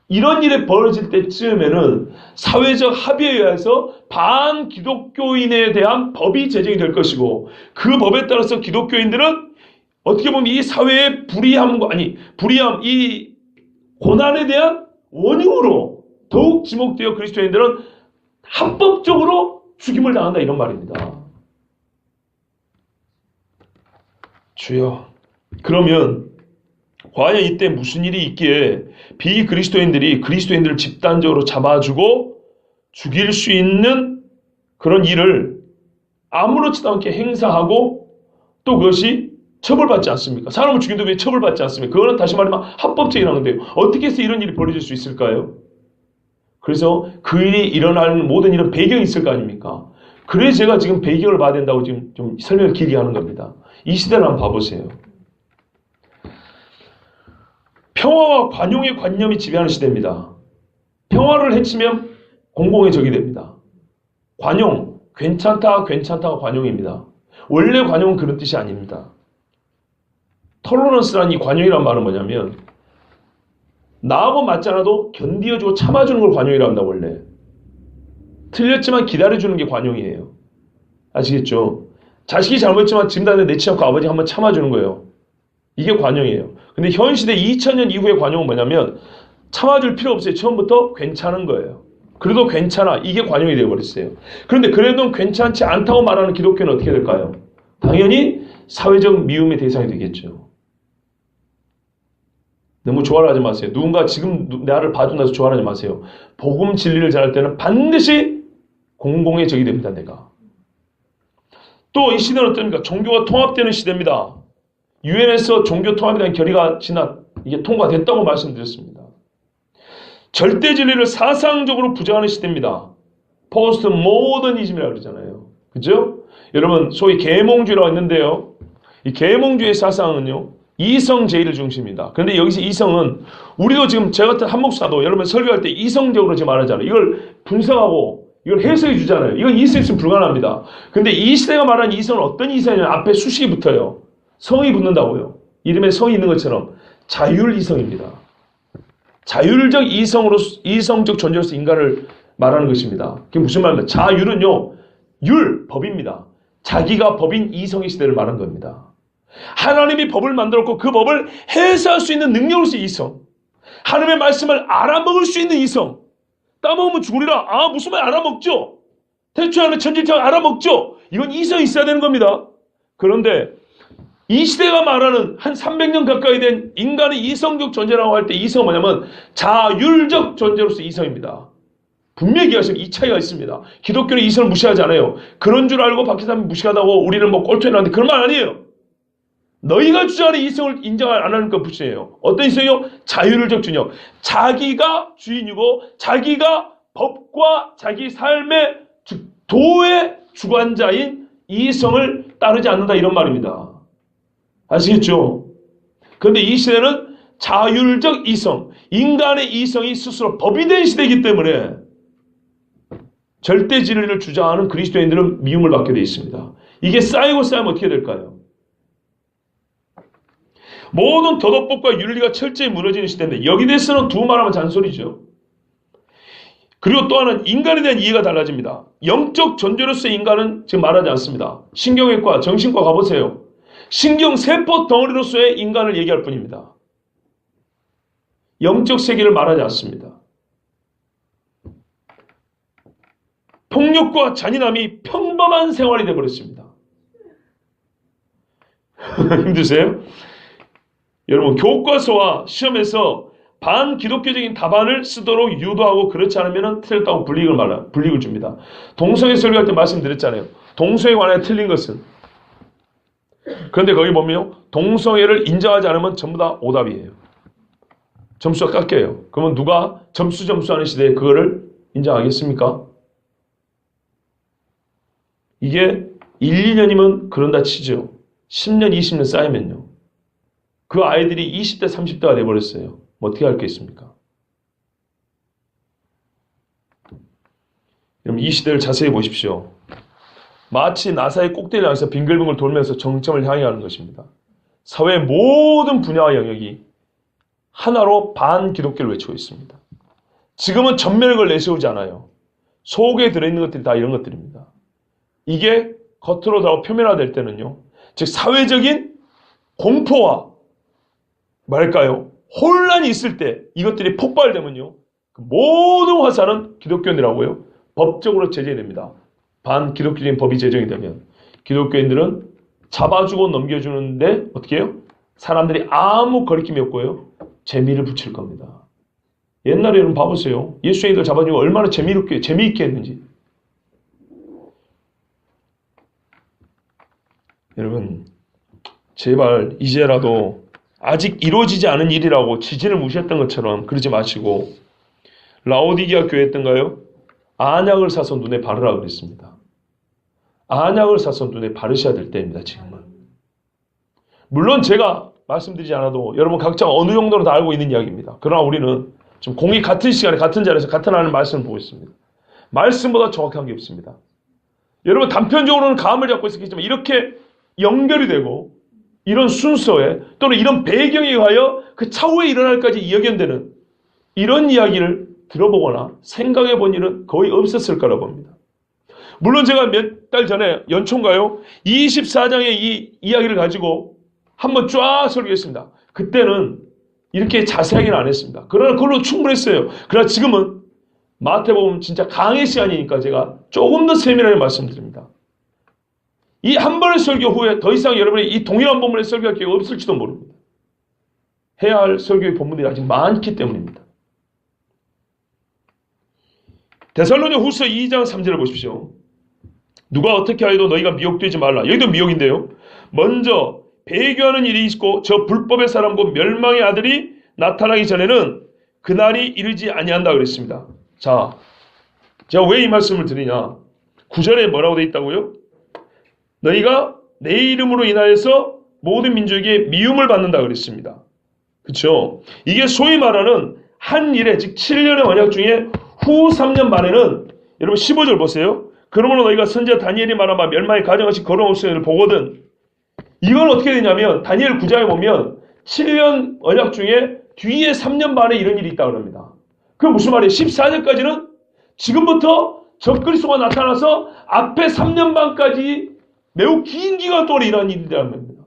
이런 일이 벌어질 때쯤에는 사회적 합의에 의해서 반기독교인에 대한 법이 제정이 될 것이고 그 법에 따라서 기독교인들은 어떻게 보면 이 사회의 불이함, 이 고난에 대한 원흉으로 더욱 지목되어 그리스도인들은 합법적으로 죽임을 당한다, 이런 말입니다. 주여, 그러면 과연 이때 무슨 일이 있기에 비그리스도인들이 그리스도인들을 집단적으로 잡아주고 죽일 수 있는 그런 일을 아무렇지도 않게 행사하고 또 그것이 처벌받지 않습니까? 사람을 죽인다고 왜 처벌받지 않습니까? 그거는 다시 말하면 합법적인 건데요. 어떻게 해서 이런 일이 벌어질 수 있을까요? 그래서 그 일이 일어나는 모든 이런 배경이 있을 거 아닙니까? 그래서 제가 지금 배경을 봐야 된다고 지금 좀 설명을 길게 하는 겁니다. 이 시대를 한번 봐보세요. 평화와 관용의 관념이 지배하는 시대입니다. 평화를 해치면 공공의 적이 됩니다. 관용, 괜찮다가 관용입니다. 원래 관용은 그런 뜻이 아닙니다. 톨러런스라는 이 관용이란 말은 뭐냐면 나하고 맞지 않아도 견디어주고 참아주는 걸 관용이라고 합니다. 원래 틀렸지만 기다려주는 게 관용이에요. 아시겠죠? 자식이 잘못했지만 진단에 내치 않고 아버지 한번 참아주는 거예요. 이게 관용이에요. 근데 현 시대 2000년 이후의 관용은 뭐냐면 참아줄 필요 없어요. 처음부터 괜찮은 거예요. 그래도 괜찮아, 이게 관용이 되어버렸어요. 그런데 그래도 괜찮지 않다고 말하는 기독교는 어떻게 될까요? 당연히 사회적 미움의 대상이 되겠죠. 너무 조화하지 마세요. 누군가 지금 나를 봐준다고 해서 조화하지 마세요. 복음 진리를 전할 때는 반드시 공공의 적이 됩니다. 내가. 또 이 시대는 어떻습니까? 종교가 통합되는 시대입니다. 유엔에서 종교 통합에 대한 결의가 이게 통과됐다고 말씀드렸습니다. 절대 진리를 사상적으로 부정하는 시대입니다. 포스트 모더니즘이라고 그러잖아요. 그죠? 여러분, 소위 계몽주의라고 했는데요. 이 계몽주의 사상은요, 이성제의를 중심입니다. 그런데 여기서 이성은 우리도 지금 저 같은 한목사도 여러분 설교할 때 이성적으로 지금 말하잖아요. 이걸 분석하고 이걸 해석해 주잖아요. 이건 이성 있으면 불가능합니다. 근데 이 시대가 말하는 이성은 어떤 이성이냐면 앞에 수식이 붙어요. 성이 붙는다고요. 이름에 성이 있는 것처럼 자율이성입니다. 자율적 이성적 존재로서 인간을 말하는 것입니다. 그게 무슨 말입니까? 자율은요, 법입니다. 자기가 법인 이성의 시대를 말한 겁니다. 하나님이 법을 만들었고 그 법을 해석할 수 있는 능력으로서의 이성. 하나님의 말씀을 알아먹을 수 있는 이성. 따먹으면 죽으리라. 아, 무슨 말 알아먹죠? 태초에는 천지창 알아먹죠? 이건 이성이 있어야 되는 겁니다. 그런데 이 시대가 말하는 한 300년 가까이 된 인간의 이성적 존재라고 할 때 이성은 뭐냐면 자율적 존재로서 이성입니다. 분명히 기억하시면 이 차이가 있습니다. 기독교는 이성을 무시하지 않아요. 그런 줄 알고 밖에 사람이 무시하다고 우리는 꼴통이 나는데 그런 말 아니에요. 너희가 주장하는 이성을 인정 안 하는 것 부분이에요. 어떤 이성이요? 자율적 주력. 자기가 주인이고 자기가 법과 자기 삶의 도의 주관자인 이성을 따르지 않는다 이런 말입니다. 아시겠죠? 그런데 이 시대는 자율적 이성, 인간의 이성이 스스로 법이 된 시대이기 때문에 절대 진리를 주장하는 그리스도인들은 미움을 받게 되어 있습니다. 이게 쌓이고 쌓이면 어떻게 될까요? 모든 도덕법과 윤리가 철저히 무너지는 시대인데 여기 대해서는 두 말하면 잔소리죠. 그리고 또 하나는 인간에 대한 이해가 달라집니다. 영적 존재로서의 인간은 지금 말하지 않습니다. 신경외과, 정신과 가보세요. 신경세포 덩어리로서의 인간을 얘기할 뿐입니다. 영적 세계를 말하지 않습니다. 폭력과 잔인함이 평범한 생활이 되어버렸습니다. 힘드세요? 여러분, 교과서와 시험에서 반기독교적인 답안을 쓰도록 유도하고 그렇지 않으면 틀렸다고 불이익을 줍니다. 동성애 설교할 때 말씀드렸잖아요. 동성애에 관해 틀린 것은. 그런데 거기 보면 동성애를 인정하지 않으면 전부 다 오답이에요. 점수가 깎여요. 그러면 누가 점수 하는 시대에 그거를 인정하겠습니까? 이게 1, 2년이면 그런다 치죠. 10년, 20년 쌓이면요. 그 아이들이 20대, 30대가 돼버렸어요. 뭐 어떻게 할 게 있습니까? 그럼 이 시대를 자세히 보십시오. 마치 나사의 꼭대기를 향해서 빙글빙글 돌면서 정점을 향해 가는 것입니다. 사회의 모든 분야와 영역이 하나로 반기독교를 외치고 있습니다. 지금은 전면을 걸 내세우지 않아요. 속에 들어있는 것들이 다 이런 것들입니다. 이게 겉으로 다 표면화될 때는요. 즉 사회적인 공포와 말할까요? 혼란이 있을 때 이것들이 폭발되면요. 그 모든 화살은 기독교인이라고요. 법적으로 제재됩니다. 반기독교적인 법이 제정이 되면 기독교인들은 잡아주고 넘겨주는데 어떻게 해요? 사람들이 아무 거리낌이 없고요. 재미를 붙일 겁니다. 옛날에 여러분 봐보세요. 예수님들 잡아주고 얼마나 재미있게 했는지. 여러분 제발 이제라도 아직 이루어지지 않은 일이라고 지진을 무시했던 것처럼 그러지 마시고 라오디게아 교회였던가요? 안약을 사서 눈에 바르라 그랬습니다. 안약을 사서 눈에 바르셔야 될 때입니다. 지금은. 물론 제가 말씀드리지 않아도 여러분 각자 어느 정도로 다 알고 있는 이야기입니다. 그러나 우리는 지금 공이 같은 시간에 같은 자리에서 같은 하나님 말씀을 보고 있습니다. 말씀보다 정확한 게 없습니다. 여러분 단편적으로는 감을 잡고 있었겠지만 이렇게 연결이 되고 이런 순서에 또는 이런 배경에 의하여 그 차후에 일어날까지 이야기되는 이런 이야기를 들어보거나 생각해 본 일은 거의 없었을 거라고 봅니다. 물론 제가 몇 달 전에 연초인가요? 24장의 이 이야기를 가지고 한번 쫙 설교했습니다. 그때는 이렇게 자세하게는 안 했습니다. 그러나 그걸로 충분했어요. 그러나 지금은 마태복음 진짜 강의 시간이니까 제가 조금 더 세밀하게 말씀드립니다. 이 한 번의 설교 후에 더 이상 여러분이 이 동일한 본문에 설교할 기회가 없을지도 모릅니다. 해야 할 설교의 본문들이 아직 많기 때문입니다. 데살로니 후서 2장 3절을 보십시오. 누가 어떻게 하여도 너희가 미혹되지 말라. 여기도 미혹인데요. 먼저 배교하는 일이 있고 저 불법의 사람과 멸망의 아들이 나타나기 전에는 그날이 이르지 아니한다 그랬습니다. 자, 제가 왜 이 말씀을 드리냐. 9절에 뭐라고 되어 있다고요? 너희가 내 이름으로 인하여서 모든 민족에게 미움을 받는다 그랬습니다. 그렇죠? 이게 소위 말하는 한 일에 즉 7년의 언약 중에 후 3년 만에는 여러분 15절 보세요. 그러므로 너희가 선지자 다니엘이 말한 바 멸망의 가정없이 거룩한 옷을 보거든. 이건 어떻게 되냐면 다니엘 9장에 보면 7년 언약 중에 뒤에 3년 반에 이런 일이 있다고 합니다. 그게 무슨 말이에요? 14절까지는 지금부터 적그리스도가 나타나서 앞에 3년 반까지 매우 긴 기간 동안 일어난 일이라는 겁니다.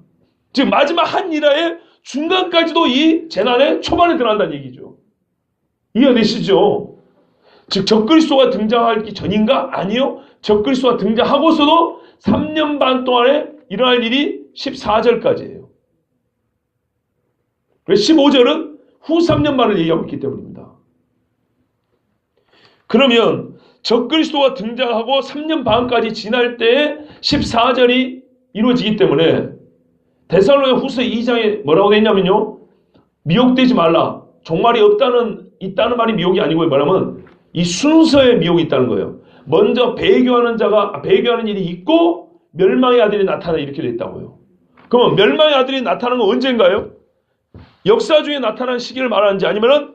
즉 마지막 한 일화의 중간까지도 이 재난의 초반에 들어간다는 얘기죠. 이해되시죠? 즉 적그리스도가 등장하기 전인가? 아니요. 적그리스도가 등장하고서도 3년 반 동안에 일어날 일이 14절까지예요. 그래서 15절은 후 3년 반을 얘기하고 있기 때문입니다. 그러면 적그리스도가 등장하고 3년 반까지 지날 때에 14절이 이루어지기 때문에 데살로니가 후서 2장에 뭐라고 되어 있냐면요. 미혹되지 말라. 종말이 있다는 말이 미혹이 아니고요. 뭐냐면 이 순서에 미혹이 있다는 거예요. 먼저 배교하는 일이 있고 멸망의 아들이 나타나 이렇게 되어 있다고요. 그러면 멸망의 아들이 나타나는 건 언젠가요? 역사 중에 나타난 시기를 말하는지 아니면은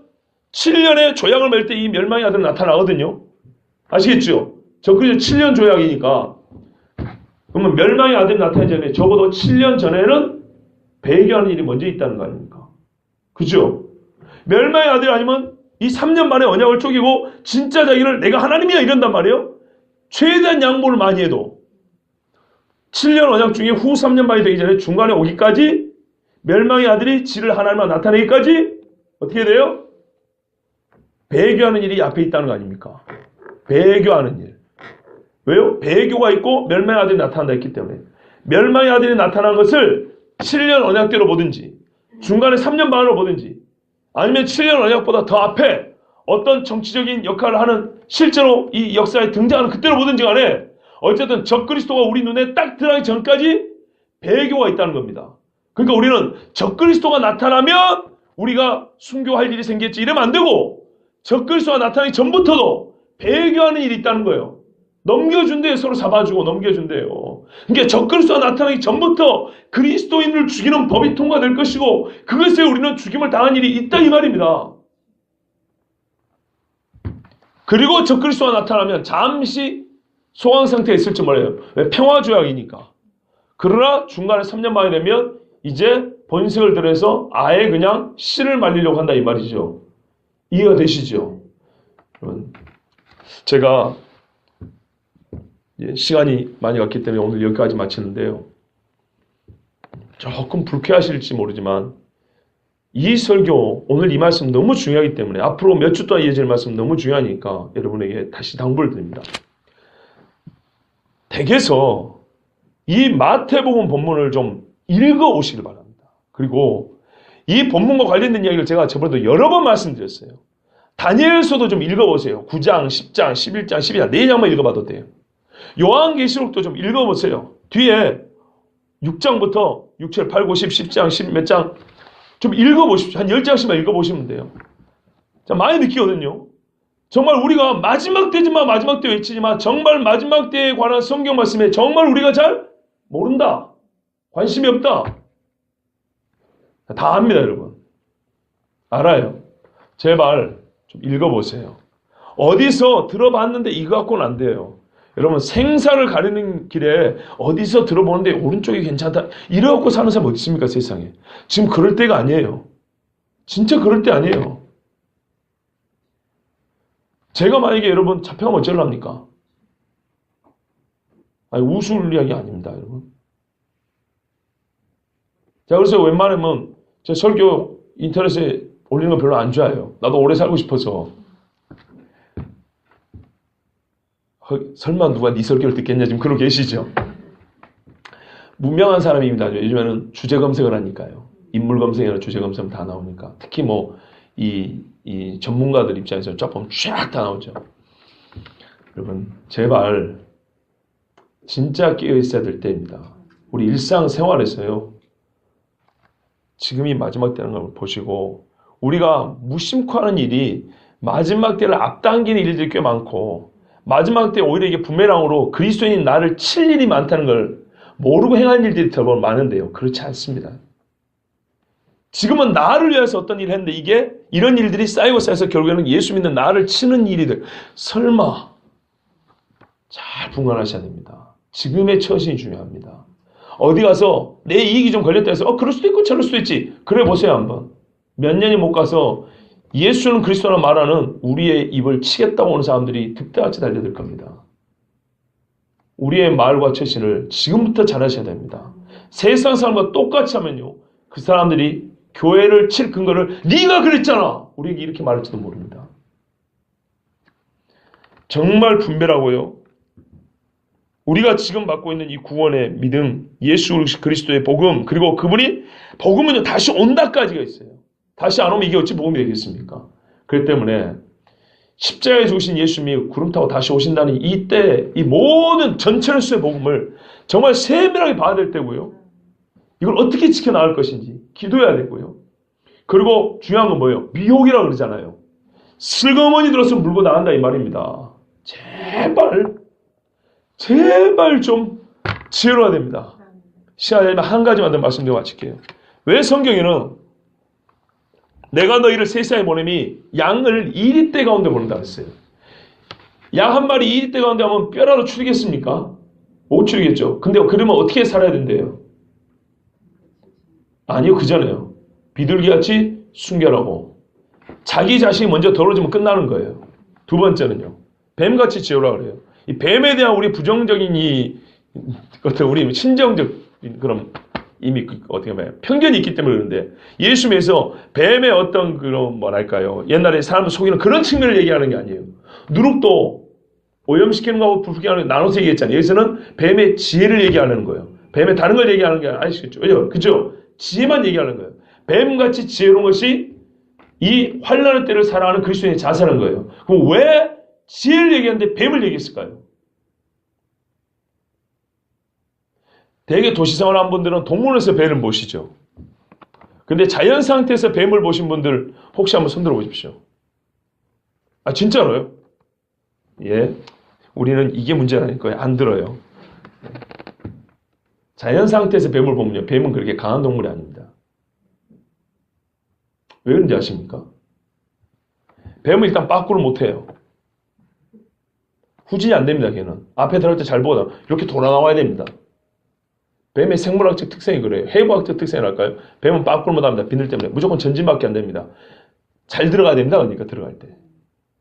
7년의 조약을 맺을 때 이 멸망의 아들은 나타나거든요. 아시겠죠? 그래서 7년 조약이니까. 그러면 멸망의 아들이 나타나기 전에 적어도 7년 전에는 배교하는 일이 먼저 있다는 거 아닙니까? 그죠? 멸망의 아들이 아니면 이 3년 만에 언약을 쪼개고 진짜 자기를 내가 하나님이야 이런단 말이에요. 최대한 양보를 많이 해도 7년 언약 중에 후 3년 만이 되기 전에 중간에 오기까지 멸망의 아들이 지를 하나님만 나타내기까지 어떻게 돼요? 배교하는 일이 앞에 있다는 거 아닙니까? 배교하는 일. 왜요? 배교가 있고 멸망의 아들이 나타난다 했기 때문에. 멸망의 아들이 나타난 것을 7년 언약대로 보든지 중간에 3년 반으로 보든지 아니면 7년 언약보다 더 앞에 어떤 정치적인 역할을 하는 실제로 이 역사에 등장하는 그때로 보든지 간에 어쨌든 적그리스도가 우리 눈에 딱 들어가기 전까지 배교가 있다는 겁니다. 그러니까 우리는 적그리스도가 나타나면 우리가 순교할 일이 생겼지 이러면 안 되고 적그리스도가 나타나기 전부터도 배교하는 일이 있다는 거예요. 넘겨준대요. 서로 잡아주고 넘겨준대요. 그러니까 적그리스도가 나타나기 전부터 그리스도인을 죽이는 법이 통과될 것이고 그것에 우리는 죽임을 당한 일이 있다 이 말입니다. 그리고 적그리스도가 나타나면 잠시 소강 상태에 있을지 몰라요. 왜? 평화조약이니까. 그러나 중간에 3년 만에 되면 이제 본색을 들여서 아예 그냥 씨를 말리려고 한다 이 말이죠. 이해가 되시죠? 제가 시간이 많이 갔기 때문에 오늘 여기까지 마치는데요. 조금 불쾌하실지 모르지만 이 설교, 오늘 이 말씀 너무 중요하기 때문에 앞으로 몇 주 동안 이어질 말씀 너무 중요하니까 여러분에게 다시 당부를 드립니다. 댁에서 이 마태복음 본문을 좀 읽어오시길 바랍니다. 그리고 이 본문과 관련된 이야기를 제가 저번에도 여러 번 말씀드렸어요. 다니엘서도 좀 읽어보세요. 9장, 10장, 11장, 12장 4장만 읽어봐도 돼요. 요한계시록도 좀 읽어보세요. 뒤에 6장부터 6, 7, 8, 9, 10, 10장, 10 몇 장 좀 읽어보십시오. 한 10장씩만 읽어보시면 돼요. 자, 많이 느끼거든요. 정말 우리가 마지막 때지만 마지막 때 외치지만 정말 마지막 때에 관한 성경 말씀에 정말 우리가 잘 모른다. 관심이 없다. 다 압니다, 여러분. 알아요. 제발 좀 읽어보세요. 어디서 들어봤는데 이거 갖고는 안 돼요. 여러분 생사를 가리는 길에 어디서 들어보는데 오른쪽이 괜찮다 이래갖고 사는 사람 어디 있습니까 세상에. 지금 그럴 때가 아니에요. 진짜 그럴 때 아니에요. 제가 만약에 여러분 잡혀가면 어쩌랍니까? 아니 우스울 이야기 아닙니다 여러분. 자 그래서 웬만하면 제 설교 인터넷에 올리는 거 별로 안 좋아해요. 나도 오래 살고 싶어서. 설마 누가 네 설교를 듣겠냐 지금 그러고 계시죠? 무명한 사람입니다. 요즘에는 주제 검색을 하니까요. 인물 검색이나 주제 검색 다 나오니까. 특히 뭐 이 전문가들 입장에서 쫙 보면 쫙 다 나오죠. 여러분 제발 진짜 깨어 있어야 될 때입니다. 우리 일상생활에서요. 지금이 마지막 때라는 걸 보시고 우리가 무심코 하는 일이 마지막 때를 앞당기는 일들이 꽤 많고 마지막 때 오히려 이게 부메랑으로 그리스도인인 나를 칠 일이 많다는 걸 모르고 행하는 일들이 더 많은데요. 그렇지 않습니다. 지금은 나를 위해서 어떤 일을 했는데 이게 이런 일들이 쌓이고 쌓여서 결국에는 예수 믿는 나를 치는 일이들. 설마 잘 분간하셔야 됩니다. 지금의 처신이 중요합니다. 어디 가서 내 이익이 좀 걸렸다 해서 그럴 수도 있고 저럴 수도 있지. 그래 보세요 한번. 몇 년이 못 가서 예수는 그리스도라 말하는 우리의 입을 치겠다고 오는 사람들이 득다같이 달려들 겁니다. 우리의 말과 처신을 지금부터 잘하셔야 됩니다. 세상 사람과 똑같이 하면요. 그 사람들이 교회를 칠 근거를 네가 그랬잖아. 우리에게 이렇게 말할지도 모릅니다. 정말 분별하고요. 우리가 지금 받고 있는 이 구원의 믿음, 예수 그리스도의 복음, 그리고 그분이 복음은요 다시 온다까지가 있어요. 다시 안 오면 이게 어찌 복음이 되겠습니까? 그렇기 때문에 십자가에 죽으신 예수님이 구름 타고 다시 오신다는 이때 이 모든 전천수의 복음을 정말 세밀하게 봐야 될 때고요. 이걸 어떻게 지켜나갈 것인지 기도해야 되고요. 그리고 중요한 건 뭐예요? 미혹이라고 그러잖아요. 슬그머니 들어서 물고 나간다 이 말입니다. 제발 좀 지혜로워야 됩니다. 시간이 되면 한 가지만 더 말씀드리고 마칠게요. 왜 성경에는 내가 너희를 세상에 보냄이 양을 2리떼 가운데 보낸다 했어요. 양 한 마리 2리떼 가운데 하면 뼈라도 추리겠습니까? 못 추리겠죠. 근데 그러면 어떻게 살아야 된대요? 아니요, 그전에요. 비둘기같이 순결하고 자기 자신이 먼저 더러워지면 끝나는 거예요. 두 번째는요. 뱀같이 지으라 그래요. 이 뱀에 대한 우리 부정적인 우리 신정적 그런 이미 어떻게 보면 편견이 있기 때문에 그런데 예수님에서 뱀의 어떤 그런 뭐랄까요 옛날에 사람을 속이는 그런 측면을 얘기하는 게 아니에요. 누룩도 오염시키는 거하고 부풀게 하는 거 나눠서 얘기했잖아요. 여기서는 뱀의 지혜를 얘기하는 거예요. 뱀의 다른 걸 얘기하는 게 아니시겠죠? 왜요? 그죠? 지혜만 얘기하는 거예요. 뱀같이 지혜로운 것이 이 환난의 때를 살아가는 그리스도인의 자세라는 거예요. 그럼 왜 지혜를 얘기하는데 뱀을 얘기했을까요? 대개 도시생활 한 분들은 동물원에서 뱀을 보시죠. 근데 자연 상태에서 뱀을 보신 분들 혹시 한번 손들어 보십시오. 아 진짜로요? 예, 우리는 이게 문제라니까요. 안 들어요. 자연 상태에서 뱀을 보면요. 뱀은 그렇게 강한 동물이 아닙니다. 왜 그런지 아십니까? 뱀은 일단 빠꾸를 못해요. 후진이 안 됩니다. 걔는. 앞에 들어갈 때 잘 보거나 이렇게 돌아 나와야 됩니다. 뱀의 생물학적 특성이 그래요. 해부학적 특성이랄까요? 뱀은 빠꾸를 못합니다. 비늘 때문에. 무조건 전진밖에 안 됩니다. 잘 들어가야 됩니다. 그러니까 들어갈 때.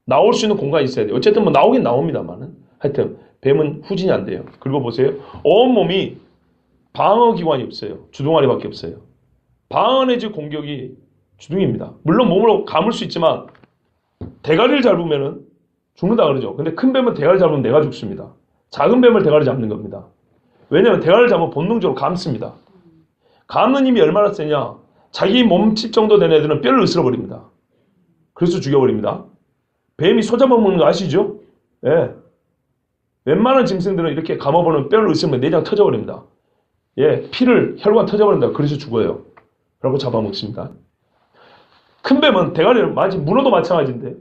나올 수 있는 공간이 있어야 돼요. 어쨌든 뭐 나오긴 나옵니다만은. 하여튼 뱀은 후진이 안 돼요. 그리고 보세요. 온몸이 방어기관이 없어요. 주둥아리밖에 없어요. 방어 내지 공격이 주둥입니다. 물론 몸으로 감을 수 있지만 대가리를 잡으면은 죽는다 그러죠. 근데 큰 뱀은 대가리 잡으면 내가 죽습니다. 작은 뱀을 대가리 잡는 겁니다. 왜냐하면 대가리를 잡으면 본능적으로 감습니다. 감는 힘이 얼마나 세냐. 자기 몸집 정도 된 애들은 뼈를 으스러버립니다. 그래서 죽여버립니다. 뱀이 소 잡아먹는 거 아시죠? 예. 웬만한 짐승들은 이렇게 감아보는 뼈를 으스러면 내장 터져버립니다. 예, 피를 혈관 터져버린다. 그래서 죽어요. 라고 잡아먹습니다. 큰 뱀은 대가리를 문어도 마찬가지인데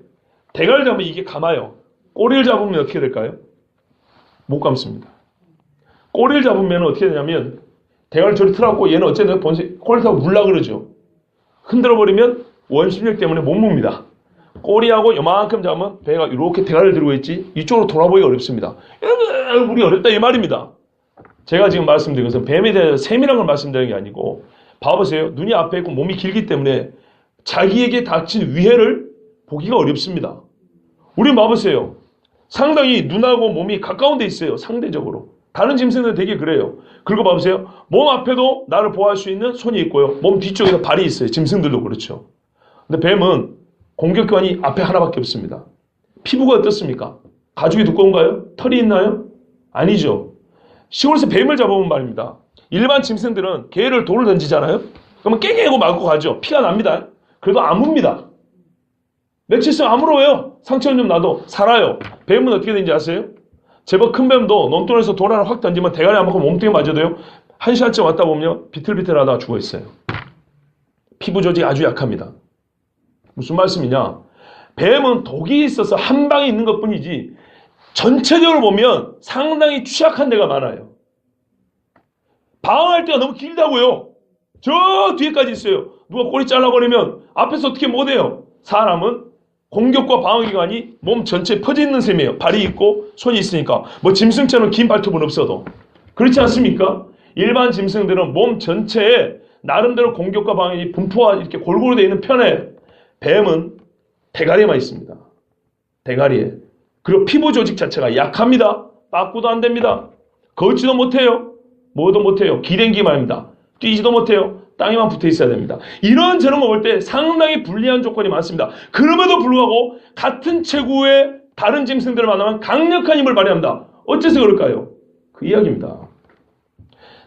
대가리를 잡으면 이게 감아요. 꼬리를 잡으면 어떻게 될까요? 못 감습니다. 꼬리를 잡으면 어떻게 되냐면 대가리 저리 틀어갖고 얘는 어쨌든 꼬리 타고 물라 그러죠. 흔들어버리면 원심력 때문에 못 뭅니다. 꼬리하고 요만큼 잡으면 배가 이렇게 대가리를 들고 있지 이쪽으로 돌아보기가 어렵습니다. 우리 어렵다 이 말입니다. 제가 지금 말씀드린 것은 뱀에 대해서 세밀한 걸 말씀드리는 게 아니고 봐보세요. 눈이 앞에 있고 몸이 길기 때문에 자기에게 닥친 위해를 보기가 어렵습니다. 우리 봐보세요. 상당히 눈하고 몸이 가까운 데 있어요. 상대적으로. 다른 짐승들은 되게 그래요. 그리고 봐보세요. 몸 앞에도 나를 보호할 수 있는 손이 있고요. 몸 뒤쪽에도 발이 있어요. 짐승들도 그렇죠. 근데 뱀은 공격기관이 앞에 하나밖에 없습니다. 피부가 어떻습니까? 가죽이 두꺼운가요? 털이 있나요? 아니죠. 시골에서 뱀을 잡아본 말입니다. 일반 짐승들은 개를 돌을 던지잖아요. 그러면 깨개고 맞고 가죠. 피가 납니다. 그래도 안 뭅니다. 며칠 있으면 아물어요. 상처는 좀 나도 살아요. 뱀은 어떻게 되는지 아세요? 제법 큰 뱀도 논두렁에서 돌 하나 확 던지면 대가리 안 맞고 몸뚱이 맞아도요. 한 시간쯤 왔다 보면 비틀비틀하다가 죽어 있어요. 피부 조직이 아주 약합니다. 무슨 말씀이냐? 뱀은 독이 있어서 한 방에 있는 것뿐이지 전체적으로 보면 상당히 취약한 데가 많아요. 방어할 때가 너무 길다고요. 저 뒤에까지 있어요. 누가 꼬리 잘라버리면 앞에서 어떻게 못해요. 사람은 공격과 방어기관이 몸 전체에 퍼져 있는 셈이에요. 발이 있고 손이 있으니까. 뭐 짐승처럼 긴 발톱은 없어도. 그렇지 않습니까? 일반 짐승들은 몸 전체에 나름대로 공격과 방어기 분포가 이렇게 골고루 되어 있는 편에 뱀은 대가리에만 있습니다. 대가리에. 그리고 피부 조직 자체가 약합니다. 빠꾸도 안 됩니다. 걷지도 못해요. 뭐도 못해요. 기댕기 말입니다. 뛰지도 못해요. 땅에만 붙어 있어야 됩니다. 이런 저런 거 볼 때 상당히 불리한 조건이 많습니다. 그럼에도 불구하고 같은 체구의 다른 짐승들을 만나면 강력한 힘을 발휘합니다. 어째서 그럴까요? 그 이야기입니다.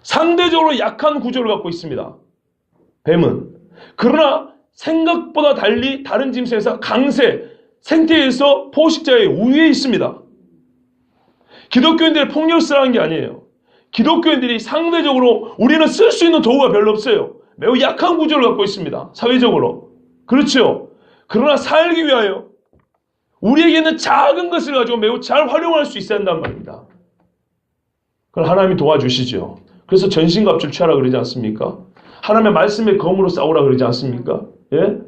상대적으로 약한 구조를 갖고 있습니다. 뱀은. 그러나 생각보다 달리 다른 짐승에서 강세, 생태에서 포식자의 우위에 있습니다. 기독교인들의 폭력을 쓰라는 게 아니에요. 기독교인들이 상대적으로 우리는 쓸 수 있는 도구가 별로 없어요. 매우 약한 구조를 갖고 있습니다. 사회적으로. 그렇죠. 그러나 살기 위하여 우리에게는 작은 것을 가지고 매우 잘 활용할 수 있어야 한단 말입니다. 그걸 하나님이 도와주시죠. 그래서 전신갑주를 취하라 그러지 않습니까? 하나님의 말씀의 검으로 싸우라 그러지 않습니까? 예?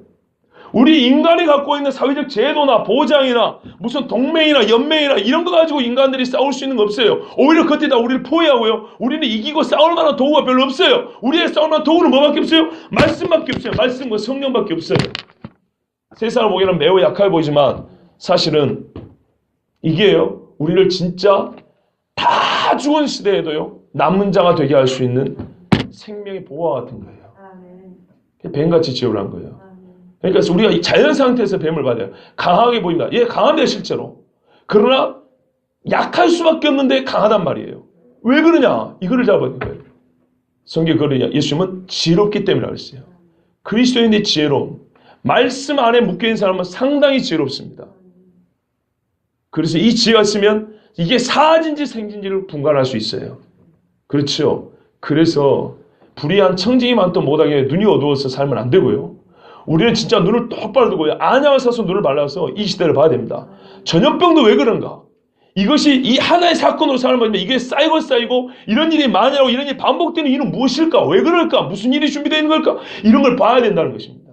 우리 인간이 갖고 있는 사회적 제도나 보장이나 무슨 동맹이나 연맹이나 이런 거 가지고 인간들이 싸울 수 있는 거 없어요. 오히려 그때다 우리를 포위하고요. 우리는 이기고 싸울 만한 도구가 별로 없어요. 우리의 싸울 만한 도구는 뭐밖에 없어요? 말씀밖에 없어요. 말씀과 성령밖에 없어요. 세상을 보기에는 매우 약해 보이지만 사실은 이게요. 우리를 진짜 다 죽은 시대에도요. 남은 자가 되게 할 수 있는 생명의 보화 같은 거예요. 뱀같이 지으라는 거예요. 그러니까 우리가 이 자연 상태에서 뱀을 받아요. 강하게 보입니다. 예, 강합니다, 실제로. 그러나 약할 수밖에 없는데 강하단 말이에요. 왜 그러냐? 이거를 잡아야 거예요. 성경에 그러냐? 예수님은 지혜롭기 때문이라고 했어요. 그리스도인의 지혜로움. 말씀 안에 묶여있는 사람은 상당히 지혜롭습니다. 그래서 이 지혜가 있으면 이게 사진지 생진지를 분간할 수 있어요. 그렇죠. 그래서 불의한 청징이 많던 못하게 눈이 어두워서 살면 안 되고요. 우리는 진짜 눈을 똑바로 두고요. 안약을 사서 눈을 발라서 이 시대를 봐야 됩니다. 전염병도 왜 그런가? 이것이 이 하나의 사건으로 살면 이게 쌓이고 이런 일이 많이 하고 이런 일이 반복되는 이유는 무엇일까? 왜 그럴까? 무슨 일이 준비되어 있는 걸까? 이런 걸 봐야 된다는 것입니다.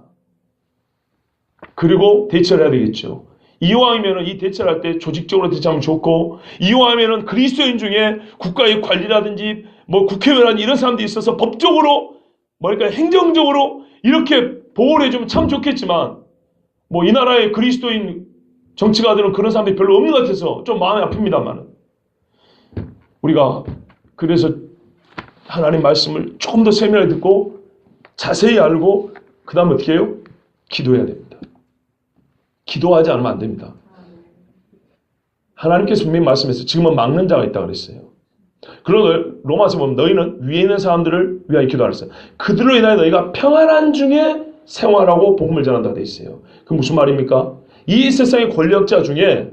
그리고 대처를 해야 되겠죠. 이왕이면 이 대처를 할 때 조직적으로 대처하면 좋고, 이왕이면 그리스도인 중에 국가의 관리라든지 뭐 국회의원이라든지 이런 사람들이 있어서 법적으로 뭐랄까 행정적으로 이렇게 보호를 해주면 참 좋겠지만, 뭐 이 나라의 그리스도인 정치가들은 그런 사람들이 별로 없는 것 같아서 좀 마음이 아픕니다만, 우리가 그래서 하나님 말씀을 조금 더 세밀하게 듣고 자세히 알고 그 다음 어떻게 해요? 기도해야 됩니다. 기도하지 않으면 안 됩니다. 하나님께서 분명히 말씀했어요. 지금은 막는 자가 있다고 그랬어요. 그러고 로마서 보면 너희는 위에 있는 사람들을 위하여 기도하라 했어요. 그들로 인하여 너희가 평안한 중에 생활하고 복음을 전한다고 되어 있어요. 그게 무슨 말입니까? 이 세상의 권력자 중에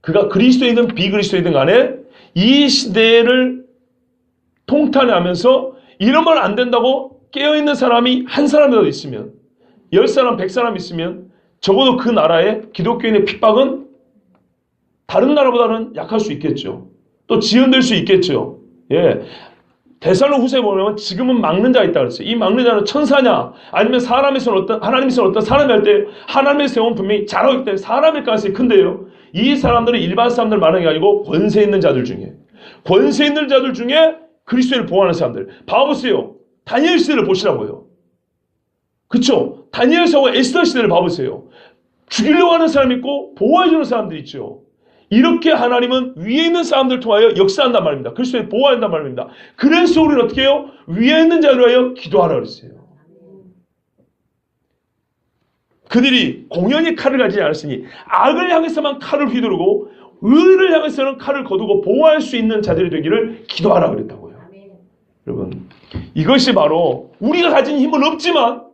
그가 그리스도이든 비그리스도이든 간에 이 시대를 통탄하면서 이러면 안 된다고 깨어있는 사람이 한 사람이라도 있으면, 10사람, 100사람 있으면 적어도 그 나라의 기독교인의 핍박은 다른 나라보다는 약할 수 있겠죠. 또 지연될 수 있겠죠. 예. 데살로니가후서에 보면 지금은 막는 자가 있다고 그랬어요. 이 막는 자는 천사냐 아니면 사람에서는 하나님에서는 어떤 사람이 할 때 하나님의 세운 분명히 잘하고 있기 때문에 사람일 가능성이 큰데요. 이 사람들은 일반 사람들 말하는 게 아니고 권세 있는 자들 중에 그리스도를 보호하는 사람들. 봐보세요. 다니엘 시대를 보시라고요. 그쵸? 다니엘 사와 에스더 시대를 봐보세요. 죽이려고 하는 사람이 있고 보호해주는 사람들이 있죠. 이렇게 하나님은 위에 있는 사람들을 통하여 역사한단 말입니다. 그리스도를 보호한단 말입니다. 그래서 우리는 어떻게 해요? 위에 있는 자를 위하여 기도하라 그랬어요. 그들이 공연히 칼을 가지지 않았으니 악을 향해서만 칼을 휘두르고 의를 향해서는 칼을 거두고 보호할 수 있는 자들이 되기를 기도하라 그랬다고요. 여러분, 이것이 바로 우리가 가진 힘은 없지만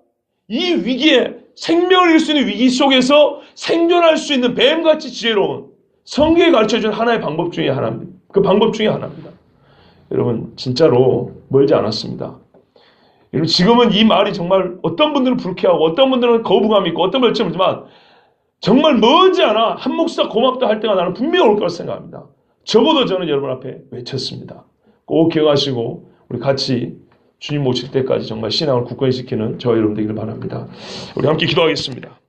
이 위기에 생명을 잃을 수 있는 위기 속에서 생존할 수 있는 뱀같이 지혜로운 성경이 가르쳐준 하나의 방법 중에 하나입니다. 그 방법 중에 하나입니다. 여러분, 진짜로 멀지 않았습니다. 여러분, 지금은 이 말이 정말 어떤 분들은 불쾌하고 어떤 분들은 거부감이 있고 어떤 분들은 멀지만 정말 머지않아 한 목사 고맙다 할 때가 나는 분명히 올 거라 생각합니다. 적어도 저는 여러분 앞에 외쳤습니다. 꼭 기억하시고 우리 같이 주님 모실 때까지 정말 신앙을 굳건히 지키는 저와 여러분 되기를 바랍니다. 우리 함께 기도하겠습니다.